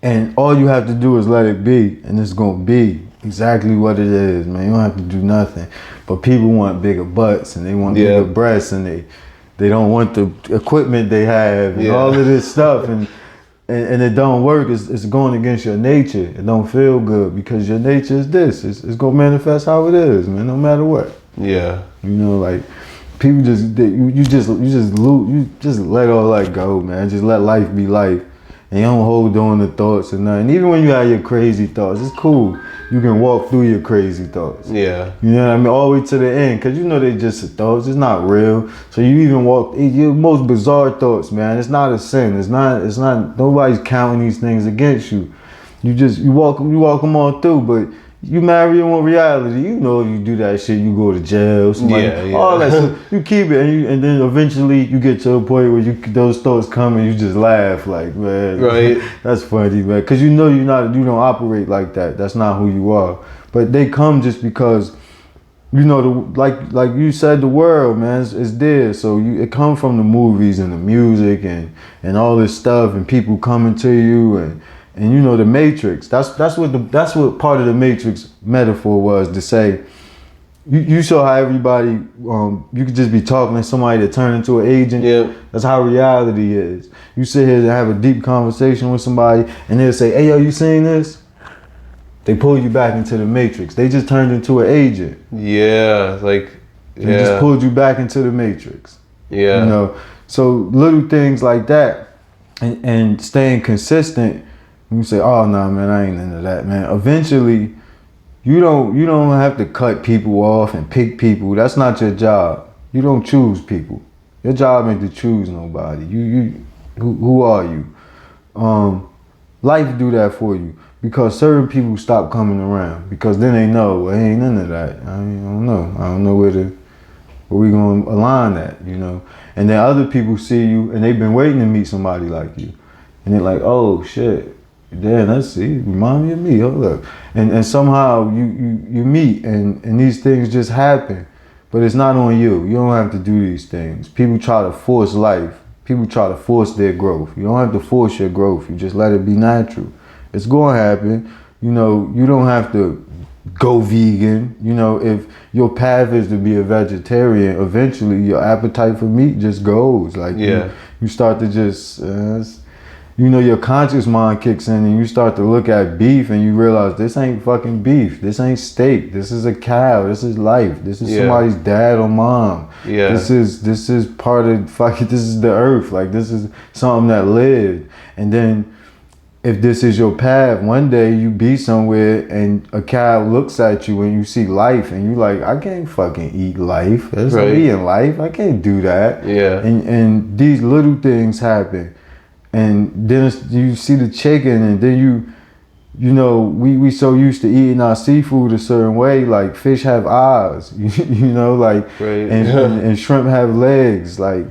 And all you have to do is let it be, and it's gonna be exactly what it is, man. You don't have to do nothing. But people want bigger butts, and they want bigger breasts, and they don't want the equipment they have, and all of this stuff, and it don't work. It's going against your nature. It don't feel good because your nature is this. It's gonna manifest how it is, man. No matter what. Yeah. You know, like, people you just let all that go, man. Just let life be life. And you don't hold on to thoughts or nothing. Even when you have your crazy thoughts, it's cool. You can walk through your crazy thoughts. Yeah. You know what I mean? All the way to the end. Because you know they just thoughts. It's not real. So you even walk, your most bizarre thoughts, man. It's not a sin. It's not, nobody's counting these things against you. You walk them all through, but you marry them on reality. You know if you do that shit, you go to jail. Somebody, all that stuff. You keep it, and then eventually you get to a point where those thoughts come and you just laugh, like, man, right? That's funny, man, because you know you don't operate like that. That's not who you are. But they come just because, you know, like you said, the world, man, is there. So it comes from the movies and the music and all this stuff, and people coming to you and you know, the Matrix. That's what part of the Matrix metaphor was, to say, you saw how everybody, you could just be talking to somebody that turned into an agent. Yeah. That's how reality is. You sit here and have a deep conversation with somebody, and they'll say, "Hey, yo, you seen this?" They pull you back into the Matrix. They just turned into an agent. Yeah, like, They just pulled you back into the Matrix. Yeah. You know, so little things like that, and staying consistent. You say, "Oh no, man, I ain't into that, man." Eventually, you don't have to cut people off and pick people. That's not your job. You don't choose people. Your job ain't to choose nobody. Who are you? Life do that for you, because certain people stop coming around, because then they know, well, ain't none of that. I don't know where we gonna align that, you know. And then other people see you and they've been waiting to meet somebody like you, and they're like, "Oh shit. Damn, let's see, remind me of me, hold up." And somehow you meet and these things just happen. But it's not on you. You don't have to do these things. People try to force life. People try to force their growth. You don't have to force your growth. You just let it be natural. It's going to happen. You know, you don't have to go vegan. You know, if your path is to be a vegetarian, eventually your appetite for meat just goes. Like, you start to just... you know, your conscious mind kicks in and you start to look at beef and you realize this ain't fucking beef. This ain't steak. This is a cow. This is life. This is somebody's dad or mom. Yeah. This is part of fucking, this is the earth. Like, this is something that lived. And then if this is your path, one day you be somewhere and a cow looks at you and you see life and you like, I can't fucking eat life. That's not eating life. I can't do that. Yeah. And these little things happen. And then you see the chicken, and then you know, we so used to eating our seafood a certain way. Like, fish have eyes, you know, like, and shrimp have legs, like,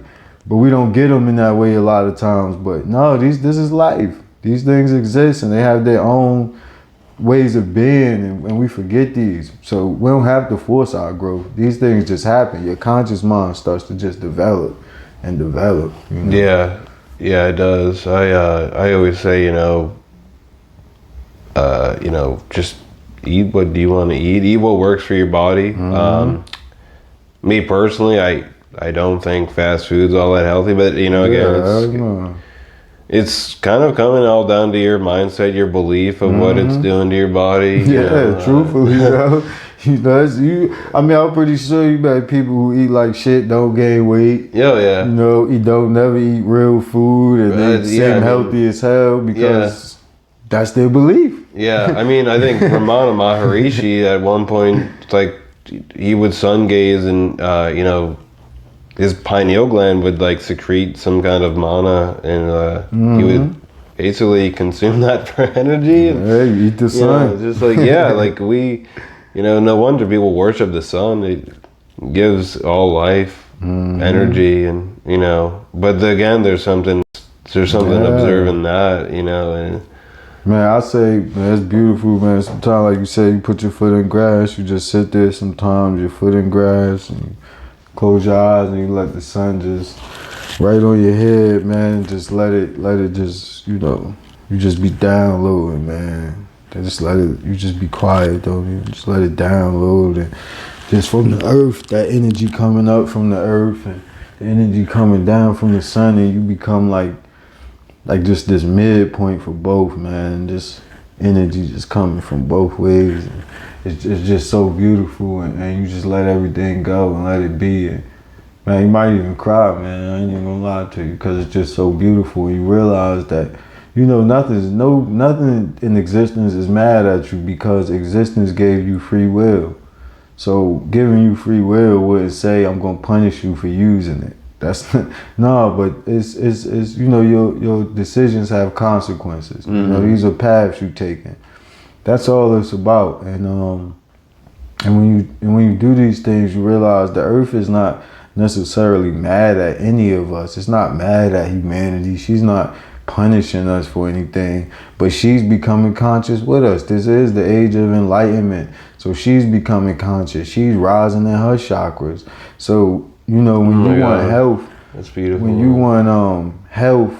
but we don't get them in that way a lot of times. But no, this is life. These things exist, and they have their own ways of being, and we forget these. So we don't have to force our growth. These things just happen. Your conscious mind starts to just develop and develop. You know? Yeah, it does. I always say, you know, just eat what you want to eat. Eat what works for your body. Me personally, I don't think fast food's all that healthy, but you know, again, it's kind of coming all down to your mindset, your belief of what it's doing to your body. Truthfully, I mean, I'm pretty sure you met people who eat like shit, don't gain weight. Yeah. Don't never eat real food, and they seem healthy as hell because that's their belief. Yeah, I mean, I think Ramana Maharishi at one point, like, he would sun gaze and, his pineal gland would like secrete some kind of mana, and he would basically consume that for energy. And, you eat the sun. Just like, like we, no wonder people worship the sun. It gives all life energy, and but again, there's something observing that, and. Man, I say, man, it's beautiful, man. Sometimes, like you say, you put your foot in grass, you just sit there sometimes, your foot in grass, and you close your eyes and you let the sun just right on your head, man, and just let it just, you just be downloading, man. Just you just be quiet, though. You just let it download, and just from the earth, that energy coming up from the earth and the energy coming down from the sun, and you become like just this midpoint for both, man. Just energy just coming from both ways. And it's just so beautiful, and you just let everything go and let it be. And, man, you might even cry, man. I ain't even gonna lie to you, because it's just so beautiful. You realize that, nothing in existence is mad at you, because existence gave you free will. So giving you free will wouldn't say I'm gonna punish you for using it. That's no, but it's your decisions have consequences. These are paths you're taking. That's all it's about. And when you do these things, you realize the earth is not necessarily mad at any of us. It's not mad at humanity. She's not punishing us for anything, but she's becoming conscious with us. This is the age of enlightenment. So she's becoming conscious. She's rising in her chakras. So when you want health, that's beautiful. When you want health,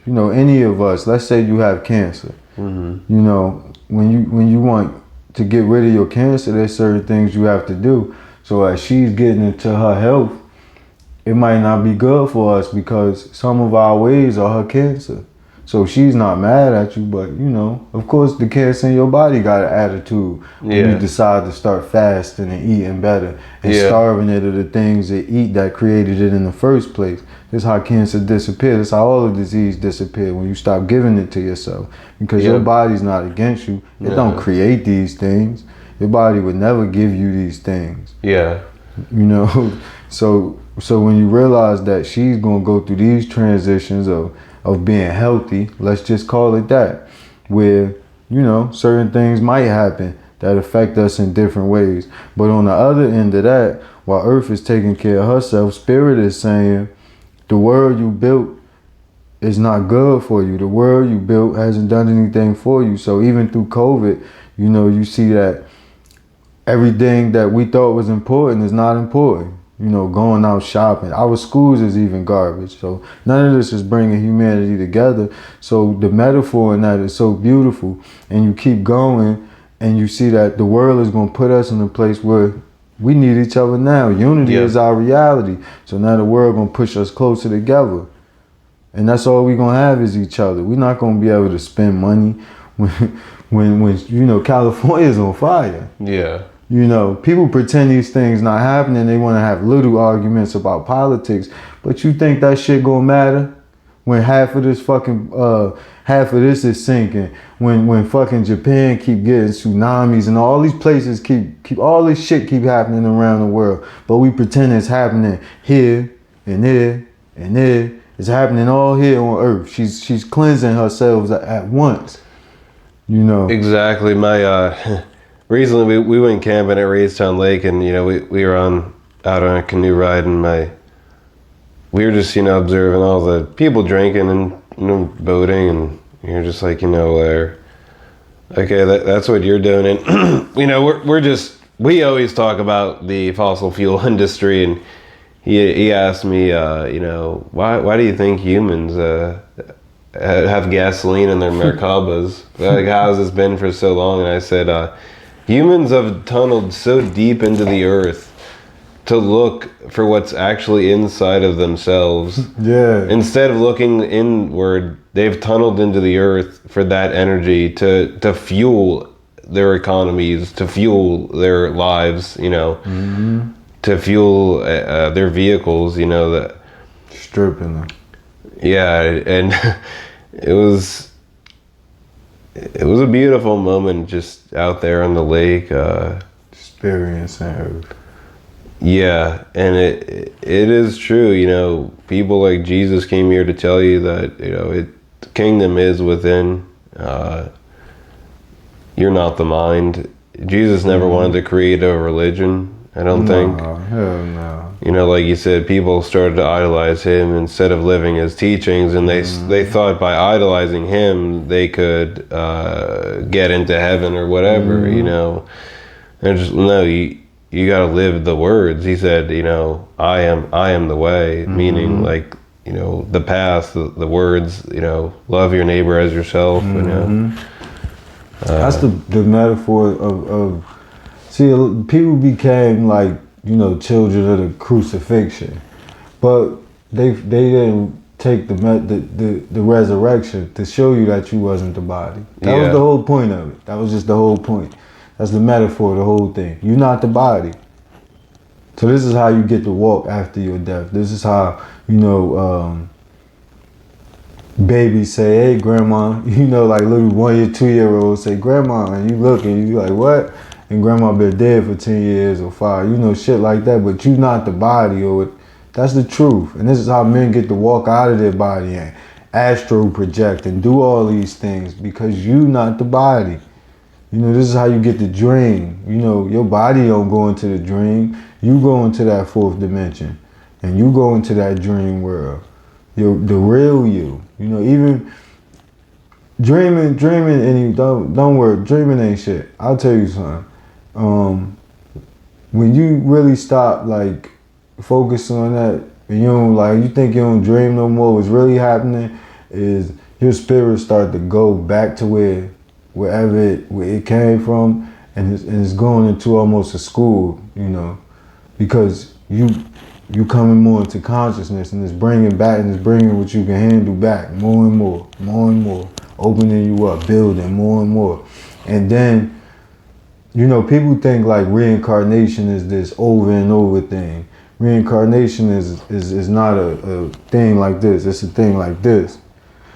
any of us, let's say you have cancer. When you want to get rid of your cancer, there's certain things you have to do. So as she's getting into her health, it might not be good for us, because some of our ways are her cancer. So she's not mad at you, but of course the cancer in your body got an attitude when you decide to start fasting and eating better and starving it of the things it eat that created it in the first place. This is how cancer disappears. This is how all the disease disappears, when you stop giving it to yourself, because your body's not against you. It don't create these things. Your body would never give you these things. Yeah. So when you realize that she's gonna go through these transitions of being healthy, let's just call it that, where, certain things might happen that affect us in different ways. But on the other end of that, while Earth is taking care of herself, Spirit is saying, the world you built is not good for you. The world you built hasn't done anything for you. So even through COVID, you see that everything that we thought was important is not important. Going out shopping. Our schools is even garbage. So none of this is bringing humanity together. So the metaphor in that is so beautiful. And you keep going, and you see that the world is going to put us in a place where we need each other now. Unity is our reality. So now the world going to push us closer together. And that's all we're going to have is each other. We're not going to be able to spend money when California's on fire. Yeah. People pretend these things not happening. They want to have little arguments about politics, but you think that shit gonna matter when half of this is sinking? When fucking Japan keep getting tsunamis and all these places keep all this shit keep happening around the world, but we pretend it's happening here and there and there. It's happening all here on Earth. She's cleansing herself at once. Exactly. My recently, we went camping at Raystown Lake, and we were out on a canoe ride, and we were just observing all the people drinking and boating, and you're just like okay, that's what you're doing, and we always talk about the fossil fuel industry, and he asked me why do you think humans have gasoline in their Merkabas? Like, how has this been for so long? And I said, humans have tunneled so deep into the earth to look for what's actually inside of themselves. Yeah. Instead of looking inward, they've tunneled into the earth for that energy to fuel their economies, to fuel their lives, you know, to fuel their vehicles, you know, that stripping them. Yeah, and it was a beautiful moment just out there on the lake. Experiencing Earth. Yeah, and it is true, you know, people like Jesus came here to tell you that, you know, the kingdom is within. You're not the mind. Jesus never wanted to create a religion, I don't think. Hell no. You know, like you said, people started to idolize him instead of living his teachings, and they thought by idolizing him they could get into heaven or whatever, you know. And just no, you got to live the words. He said, you know, I am the way, meaning like, you know, the path, the words, you know, love your neighbor as yourself, you know. That's the metaphor of see, people became like, you know, children of the crucifixion, but they didn't take the resurrection to show you that you wasn't the body. That was the whole point of it. That was just the whole point. That's the metaphor of the whole thing. You're not the body. So this is how you get to walk after your death. This is how, you know, babies say, hey, grandma, you know, like little 1 year, 2 year olds say, grandma, and you look and you like, what? And grandma been dead for 10 years or 5, you know, shit like that, but you not the body, or that's the truth. And this is how men get to walk out of their body and astro project and do all these things, because you not the body. You know, this is how you get the dream. You know, your body don't go into the dream. You go into that fourth dimension, and you go into that dream world. The real you. You know, even dreaming, and you don't worry, dreaming ain't shit. I'll tell you something. When you really stop like focusing on that, and you don't like, you think you don't dream no more, what's really happening is your spirit start to go back to wherever it came from, and it's going into almost a school, you know, because you coming more into consciousness, and it's bringing back, and it's bringing what you can handle back more and more, opening you up, building more and more. And then, you know, people think like reincarnation is this over and over thing. Reincarnation is not a thing like this, it's a thing like this.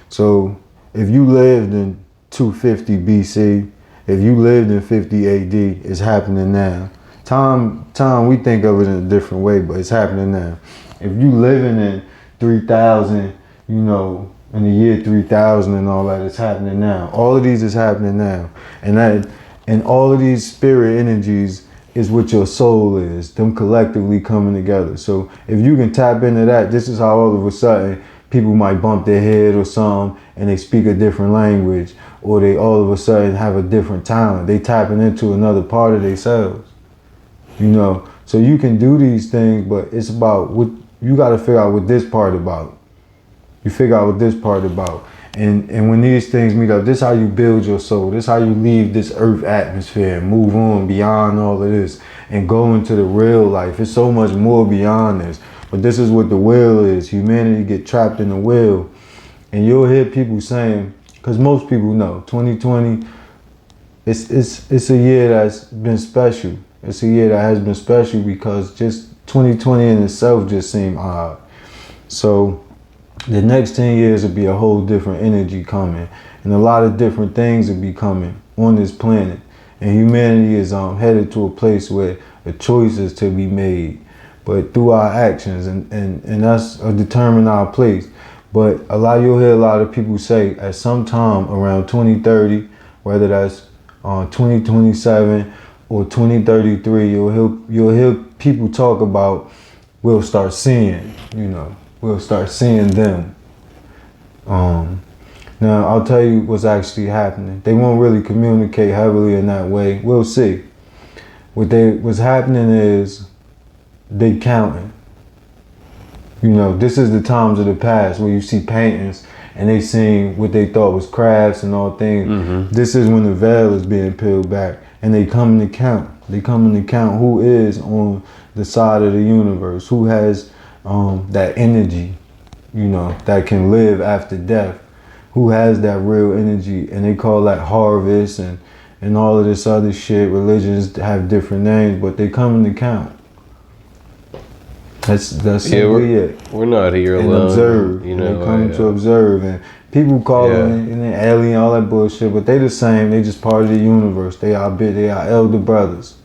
So if you lived in 250 BC, if you lived in 50 AD, it's happening now. Time, we think of it in a different way, but it's happening now. If you living in 3000, you know, in the year 3000 and all that, it's happening now. All of these is happening now. And all of these spirit energies is what your soul is, them collectively coming together. So if you can tap into that, this is how all of a sudden people might bump their head or something, and they speak a different language, or they all of a sudden have a different talent. They tapping into another part of themselves. You know, so you can do these things, but it's about what you got to figure out what this part about. You figure out what this part about, and when these things meet up, this is how you build your soul. This is how you leave this earth atmosphere and move on beyond all of this and go into the real life. It's so much more beyond this, but this is what the will is. Humanity get trapped in the will, and you'll hear people saying, because most people know 2020, it's a year that's been special. It's a year that has been special because just 2020 in itself just seemed odd. So the next 10 years will be a whole different energy coming, and a lot of different things will be coming on this planet. And humanity is headed to a place where a choice is to be made, but through our actions, and that's determine our place. But you'll hear a lot of people say at some time around 2030, whether that's 2027 or 2033, you'll hear people talk about, we'll start seeing, you know, we'll start seeing them. Now I'll tell you what's actually happening. They won't really communicate heavily in that way. We'll see. What's happening is they counting. You know, this is the times of the past where you see paintings and they seen what they thought was crafts and all things. This is when the veil is being peeled back, and they coming to count. They coming to count who is on the side of the universe? Who has that energy, you know, that can live after death? Who has that real energy? And they call that harvest and all of this other shit. Religions have different names, but they come into count. That's simply it. We're not here and alone. Observe. You know, they come to observe, and people call them and then alien, all that bullshit. But they the same. They just part of the universe. They are elder brothers.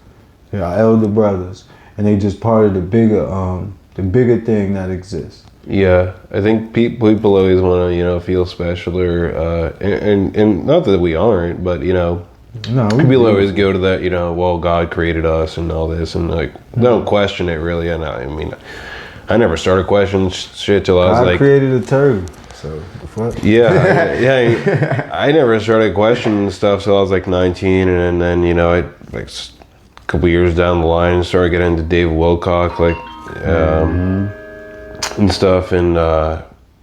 They are elder brothers, and they just part of the bigger thing that exists. Yeah, I think people always want to, you know, feel special, or and not that we aren't, but you know, people always go to that, you know, well, God created us and all this, and like they don't question it really. And I mean, I never started questioning shit till I was like, created a turtle, so the fuck. Yeah, I never started questioning stuff till I was like 19, and then you know, I like a couple years down the line started getting into David Wilcock, like. And stuff, and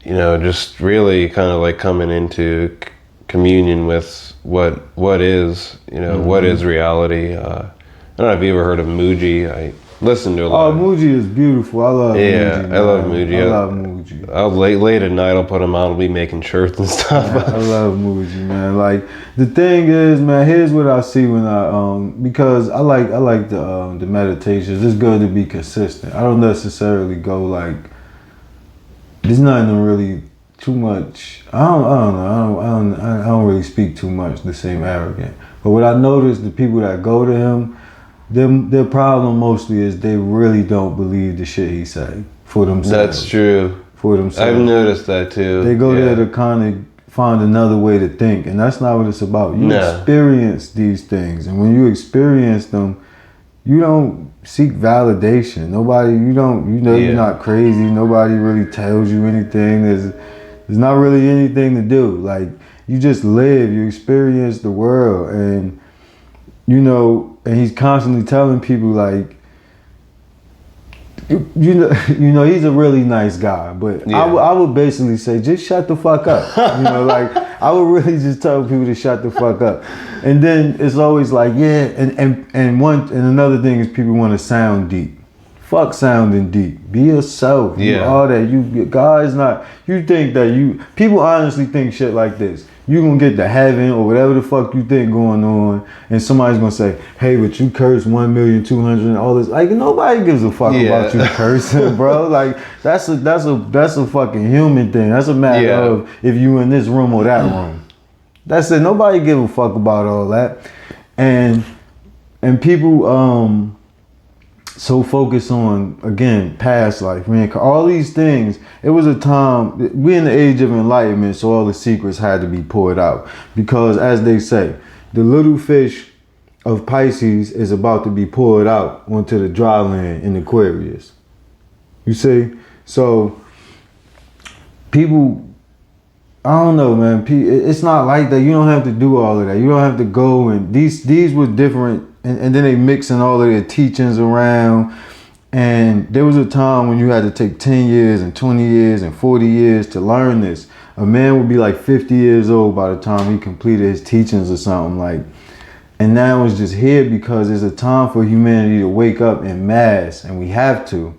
you know, just really kind of like coming into communion with what is, you know, what is reality. I don't know if you ever heard of Muji. I listened to a lot. Oh, Muji is beautiful. I love Muji. Yeah, I love Muji. I love Muji. I'll late at night, I'll put them on. I'll be making shirts and stuff. Yeah, I love Muji, man. Like the thing is, man, here's what I see when I because I like the meditations. It's good to be consistent. I don't necessarily go like. There's nothing really too much. I don't really speak too much to seem arrogant. But what I noticed, the people that go to him, their problem mostly is they really don't believe the shit he say for themselves. That's true. For themselves. I've noticed that too. They go there to kind of find another way to think, and that's not what it's about. You experience these things, and when you experience them, you don't seek validation. Nobody, you know you're not crazy. Nobody really tells you anything. There's not really anything to do. Like, you just live, you experience the world, and you know, and he's constantly telling people like, you know, he's a really nice guy, but I would basically say, just shut the fuck up. You know, like, I would really just tell people to shut the fuck up. And then it's always like, and another thing is people want to sound deep. Fuck sounding deep. Be yourself. You are that. God is not, you think that people honestly think shit like this. You gonna get to heaven or whatever the fuck you think going on, and somebody's gonna say, hey, but you cursed 1,200,000 all this. Like, nobody gives a fuck about you cursing, bro. Like, that's a fucking human thing. That's a matter of if you in this room or that room. That's it. Nobody give a fuck about all that. And people so focused on, again, past life, man. All these things, it was a time, we're in the age of enlightenment, so all the secrets had to be poured out. Because, as they say, the little fish of Pisces is about to be poured out onto the dry land in Aquarius. You see? So, people, I don't know, man. It's not like that. You don't have to do all of that. You don't have to go, and these were different. And then they mixing all of their teachings around. And there was a time when you had to take 10 years and 20 years and 40 years to learn this. A man would be like 50 years old by the time he completed his teachings or something like. And now it's just here because it's a time for humanity to wake up en masse, and we have to.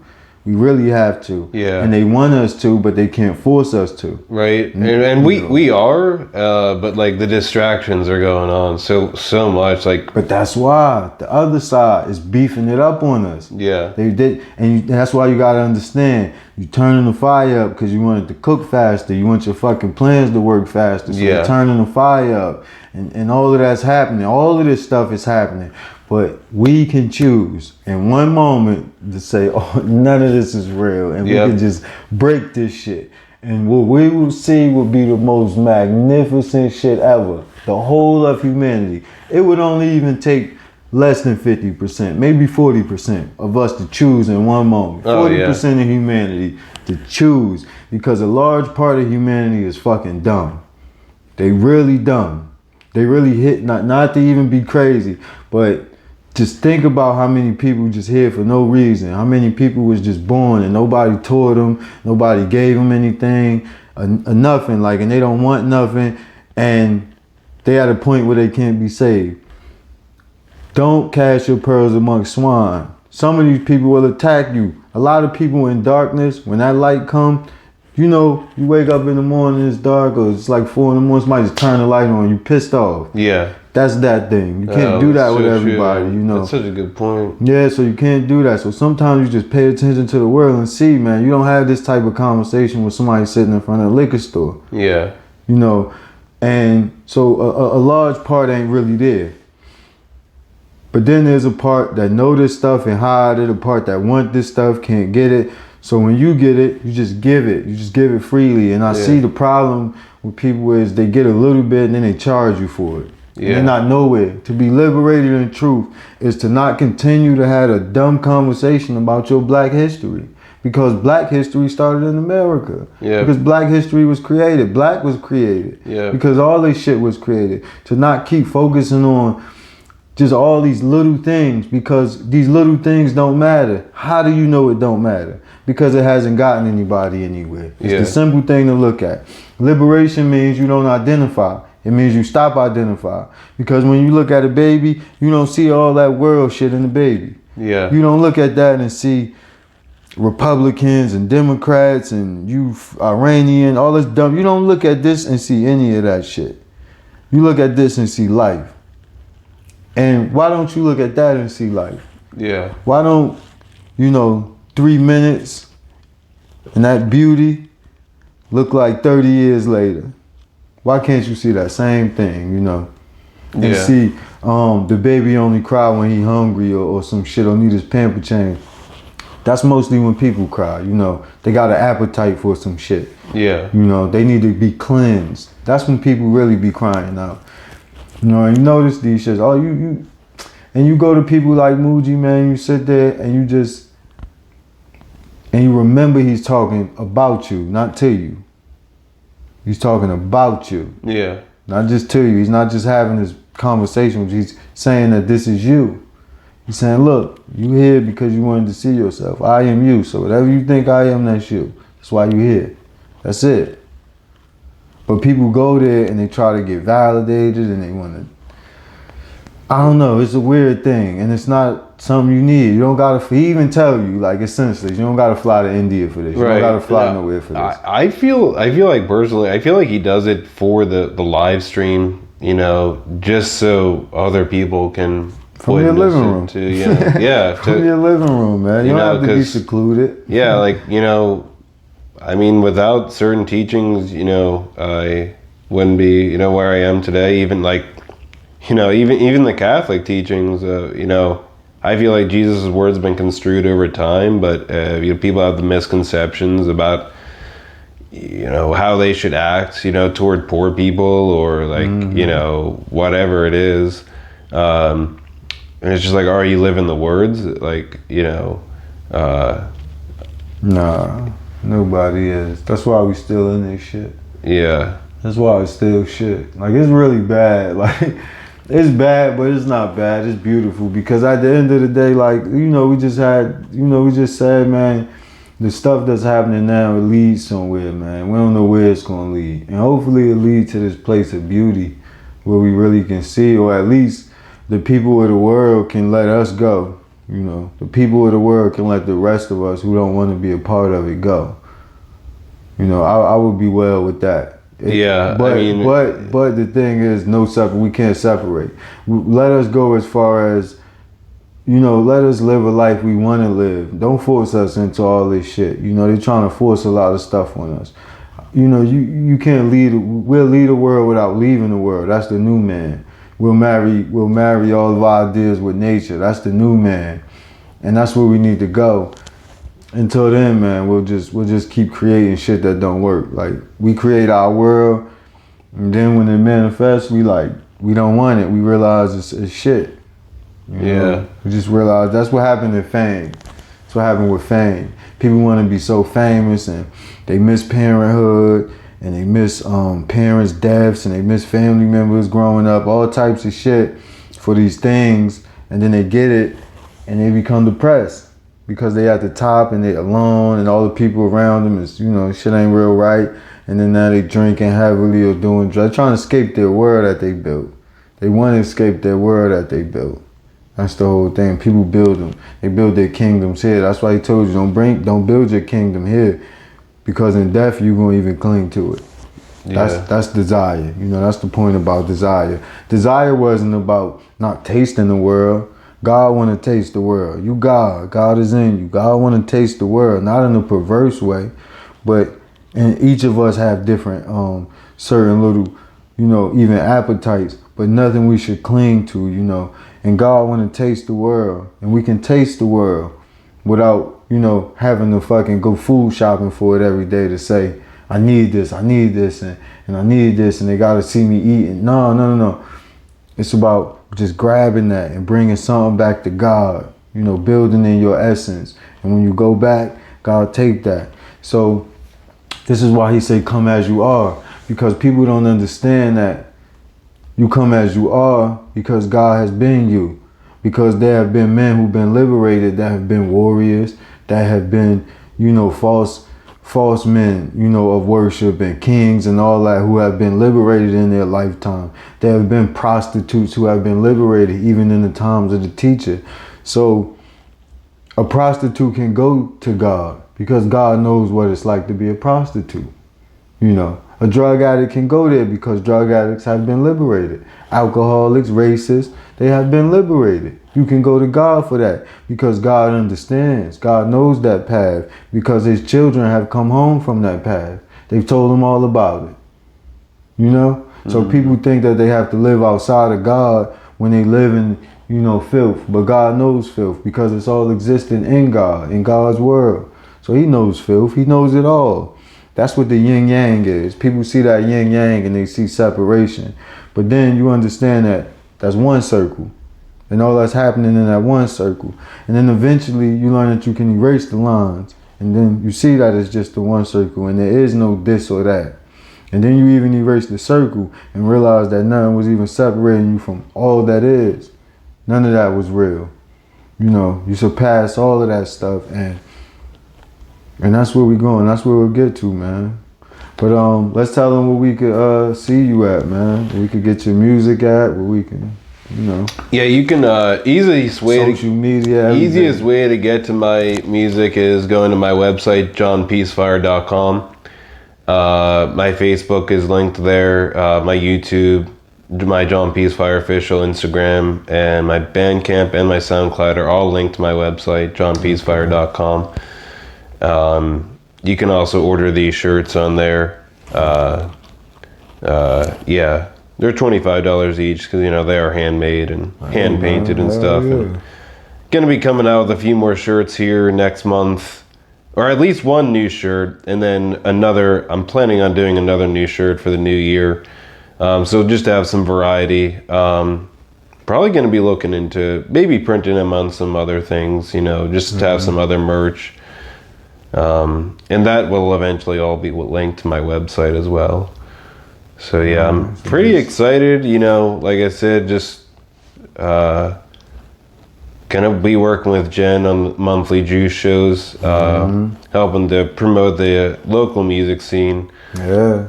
We really have to. Yeah. And they want us to, but they can't force us to. Right. And we are, but like the distractions are going on so much. Like, but that's why the other side is beefing it up on us. Yeah. They did, and that's why you gotta understand. You turning the fire up because you want it to cook faster. You want your fucking plans to work faster. So you're turning the fire up, and all of that's happening. All of this stuff is happening. But we can choose in one moment to say, oh, none of this is real. And we can just break this shit. And what we will see will be the most magnificent shit ever. The whole of humanity. It would only even take less than 50%, maybe 40% of us to choose in one moment. 40% of humanity to choose. Because a large part of humanity is fucking dumb. They really dumb. They really hit, not to even be crazy, but just think about how many people just here for no reason. How many people was just born and nobody taught them, nobody gave them anything, nothing, like, and they don't want nothing, and they at a point where they can't be saved. Don't cast your pearls amongst swine. some of these people will attack you. A lot of people in darkness, when that light come, you know, you wake up in the morning, it's dark, or it's like 4 in the morning, somebody just turn the light on, you pissed off. Yeah. That's that thing. You can't do that with everybody, you know. That's such a good point. Yeah, so you can't do that. So sometimes you just pay attention to the world and see, man, you don't have this type of conversation with somebody sitting in front of a liquor store. Yeah. You know, and so a large part ain't really there. But then there's a part that know this stuff and hide it, a part that want this stuff, can't get it. So when you get it, you just give it. You just give it freely. And I see the problem with people is they get a little bit and then they charge you for it. Yeah. They're not nowhere. To be liberated in truth is to not continue to have a dumb conversation about your black history. Because black history started in America. Yeah. Because black history was created. Black was created. Yeah. Because all this shit was created. To not keep focusing on just all these little things, because these little things don't matter. How do you know it don't matter? Because it hasn't gotten anybody anywhere. It's the simple thing to look at. Liberation means you don't identify. It means you stop identifying. Because when you look at a baby, you don't see all that world shit in the baby. Yeah. You don't look at that and see Republicans and Democrats and you Iranian, all this dumb. You don't look at this and see any of that shit. You look at this and see life. And why don't you look at that and see life? Yeah. Why don't, 3 minutes and that beauty look like 30 years later? Why can't you see that same thing, And see the baby only cry when he hungry or some shit or need his pamper change. That's mostly when people cry, They got an appetite for some shit. Yeah. They need to be cleansed. That's when people really be crying out. And you notice these shits. Oh, and you go to people like Muji, man, you sit there and you remember he's talking about you, not to you. He's talking about you. Yeah. Not just to you. He's not just having this conversation with you. He's saying that this is you. He's saying, look, you here because you wanted to see yourself. I am you. So whatever you think I am, that's you. That's why you here. That's it. But people go there and they try to get validated and they want to, I don't know, it's a weird thing. And it's not something you need. You don't got to, he even tell you, like, it's senseless. You don't got to fly to India for this. You don't got to fly nowhere for this. I feel like personally, I feel like he does it for the live stream, just so other people can from your living room. From your living room, man. You don't have to be secluded. Yeah, like, I mean, without certain teachings, I wouldn't be, where I am today. Even like, even the Catholic teachings, I feel like Jesus' words have been construed over time, but people have the misconceptions about, how they should act, toward poor people or like, whatever it is. And it's just like, are you living the words? Like, Nah. Nobody is. That's why we still in this shit. Yeah. That's why it's still shit. Like, it's really bad. Like, it's bad, but it's not bad. It's beautiful because at the end of the day, like, we just said, man, the stuff that's happening now, it leads somewhere, man. We don't know where it's going to lead. And hopefully it leads to this place of beauty where we really can see, or at least the people of the world can let us go. The people of the world can let the rest of us who don't want to be a part of it go. I would be well with that. But the thing is, we can't separate. Let us go as far as, let us live a life we want to live. Don't force us into all this shit. They're trying to force a lot of stuff on us. You can't we'll lead the world without leaving the world. That's the new man. We'll marry all of our ideas with nature. That's the new man. And that's where we need to go. Until then, man, we'll just keep creating shit that don't work. Like, we create our world, and then when it manifests, we don't want it. We realize it's shit. We just realize that's what happened in fame. That's what happened with fame. People want to be so famous and they miss parenthood. And they miss parents' deaths, and they miss family members growing up, all types of shit for these things. And then they get it, and they become depressed because they at the top and they alone, and all the people around them is, shit ain't real right. And then now they drinking heavily or doing drugs, trying to escape their world that they built. They want to escape their world that they built. That's the whole thing. People build them. They build their kingdoms here. That's why he told you don't build your kingdom here, because in death you're gonna even cling to it. That's desire. You know, that's the point about desire. Desire wasn't about not tasting the world. God want to taste the world. You God. God is in you. God want to taste the world, not in a perverse way, but and each of us have different certain little, you know, even appetites, but nothing we should cling to, you know. And God want to taste the world, and we can taste the world without, you know, having to fucking go food shopping for it every day to say, I need this, and I need this, and they gotta see me eating. No. It's about just grabbing that and bringing something back to God, you know, building in your essence. And when you go back, God take that. So this is why he say, come as you are, because people don't understand that you come as you are because God has been you. Because there have been men who've been liberated, that have been warriors, that have been, you know, false men, you know, of worship, and kings and all that, who have been liberated in their lifetime. There have been prostitutes who have been liberated even in the times of the teacher. So a prostitute can go to God because God knows what it's like to be a prostitute. You know, a drug addict can go there because drug addicts have been liberated. Alcoholics, racists, they have been liberated. You can go to God for that because God understands. God knows that path because his children have come home from that path. They've told him all about it. You know? So people think that they have to live outside of God when they live in, you know, filth. But God knows filth because it's all existing in God, in God's world. So he knows filth. He knows it all. That's what the yin yang is. People see that yin yang and they see separation. But then you understand that that's one circle. And all that's happening in that one circle. And then eventually you learn that you can erase the lines. And then you see that it's just the one circle and there is no this or that. And then you even erase the circle and realize that nothing was even separating you from all that is. None of that was real. You know, you surpass all of that stuff, and that's where we're going. That's where we'll get to, man. But let's tell them where we could see you at, man. Where we could get your music at, where we can, you know. Yeah, you can easiest way to get to my music is going to my website, johnpeacefire.com. My Facebook is linked there. My YouTube, my John Peacefire official Instagram, and my Bandcamp and my SoundCloud are all linked to my website, johnpeacefire.com. You can also order these shirts on there. Yeah, they're $25 each because, you know, they are handmade and hand painted and stuff. Yeah. And gonna be coming out with a few more shirts here next month, or at least one new shirt, and then another. I'm planning on doing another new shirt for the new year. So just to have some variety. Probably going to be looking into maybe printing them on some other things, you know, just to have some other merch. And that will eventually all be linked to my website as well. So yeah, I'm pretty excited, you know, like I said, just gonna be working with Jen on monthly juice shows, helping to promote the local music scene. Yeah.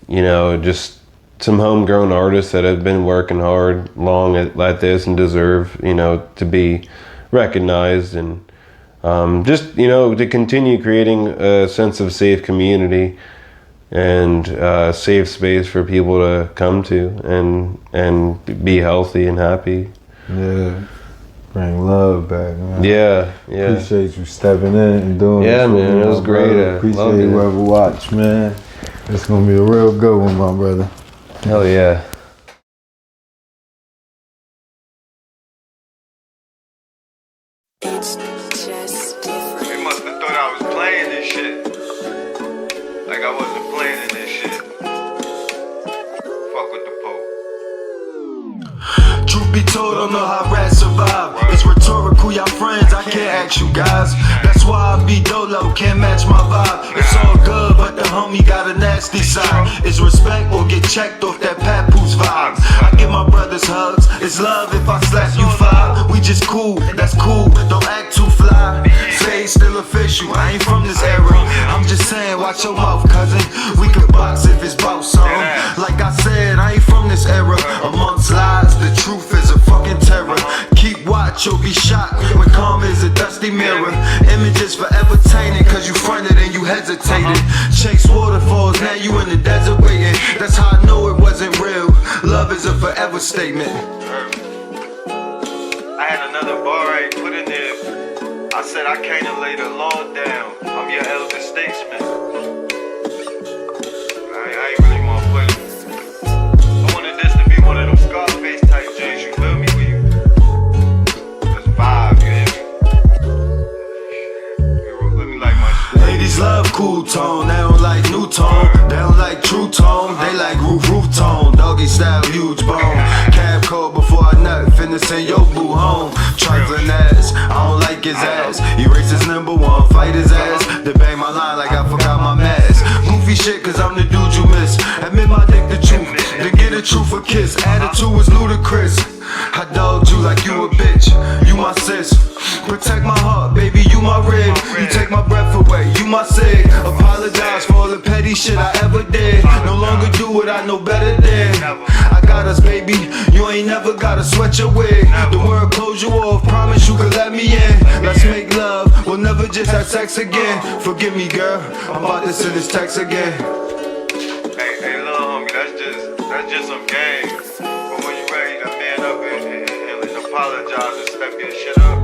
You know, just some homegrown artists that have been working hard long at this and deserve, you know, to be recognized, and just, you know, to continue creating a sense of safe community and safe space for people to come to and be healthy and happy. Yeah. Bring love back, man. Yeah. Appreciate you stepping in and doing this. Yeah, man, it was great. Appreciate whoever watched, man. It's gonna be a real good one, my brother. Hell yeah. It's just different. They must have thought I was playing this shit. Like I wasn't playing in this shit. Fuck with the Pope. Truth be told, don't know how rats survive. It's rhetorical, y'all friends, I can't ask you guys. That's why I be dolo, can't match my vibe. It's all good, but the homie got a nasty side. It's respect or get checked off that papoose vibe. I give my brothers hugs, it's love if I slap you five. We just cool, that's cool, don't act too fly. Say still official, I ain't from this era. I'm just saying, watch your mouth, cousin. We could box if it's bout something. Like I said, I ain't from this era. Amongst lies, the truth is a fucking terror. Keep watch, you'll be shocked when karma is a dusty mirror. Images forever tainted, cause you fronted and you hesitated. Chase waterfalls, now you in the desert waiting. That's how I know it wasn't real. Love is a forever statement. I had another bar I put in there. I said I came to lay the law down. I'm your elder statesman. I ain't really want to play. I wanted this to be one of them Scarface type joints, you feel me? Where you just vibe, you hear me? Let me like my shit. Ladies love cool tone, they don't like new tone. They don't like true tone, they like roof tone. Doggy style, huge bone. Cab call before I nut, finna send your boo home. Trifling ass, I don't like his ass. Erase his number one, fight his ass. They bang my line like I forgot my mask. Goofy shit, cause I'm the dude you miss. Admit my dick the truth, to get a truth a kiss. Attitude was ludicrous. I dogged you like you a bitch, you my sis. Protect my heart, baby, you my rib. You take my breath away, you my sig. Apologize for all the petty shit I ever did. No longer do what I know better than. I got us, baby, you ain't never gotta sweat your wig. The world close you off, promise you could let me in. Let's make love, we'll never just have sex again. Forgive me, girl, I'm about to send this text again. Hey, little homie, that's just some game. But when you ready to man up and apologize and step your shit up,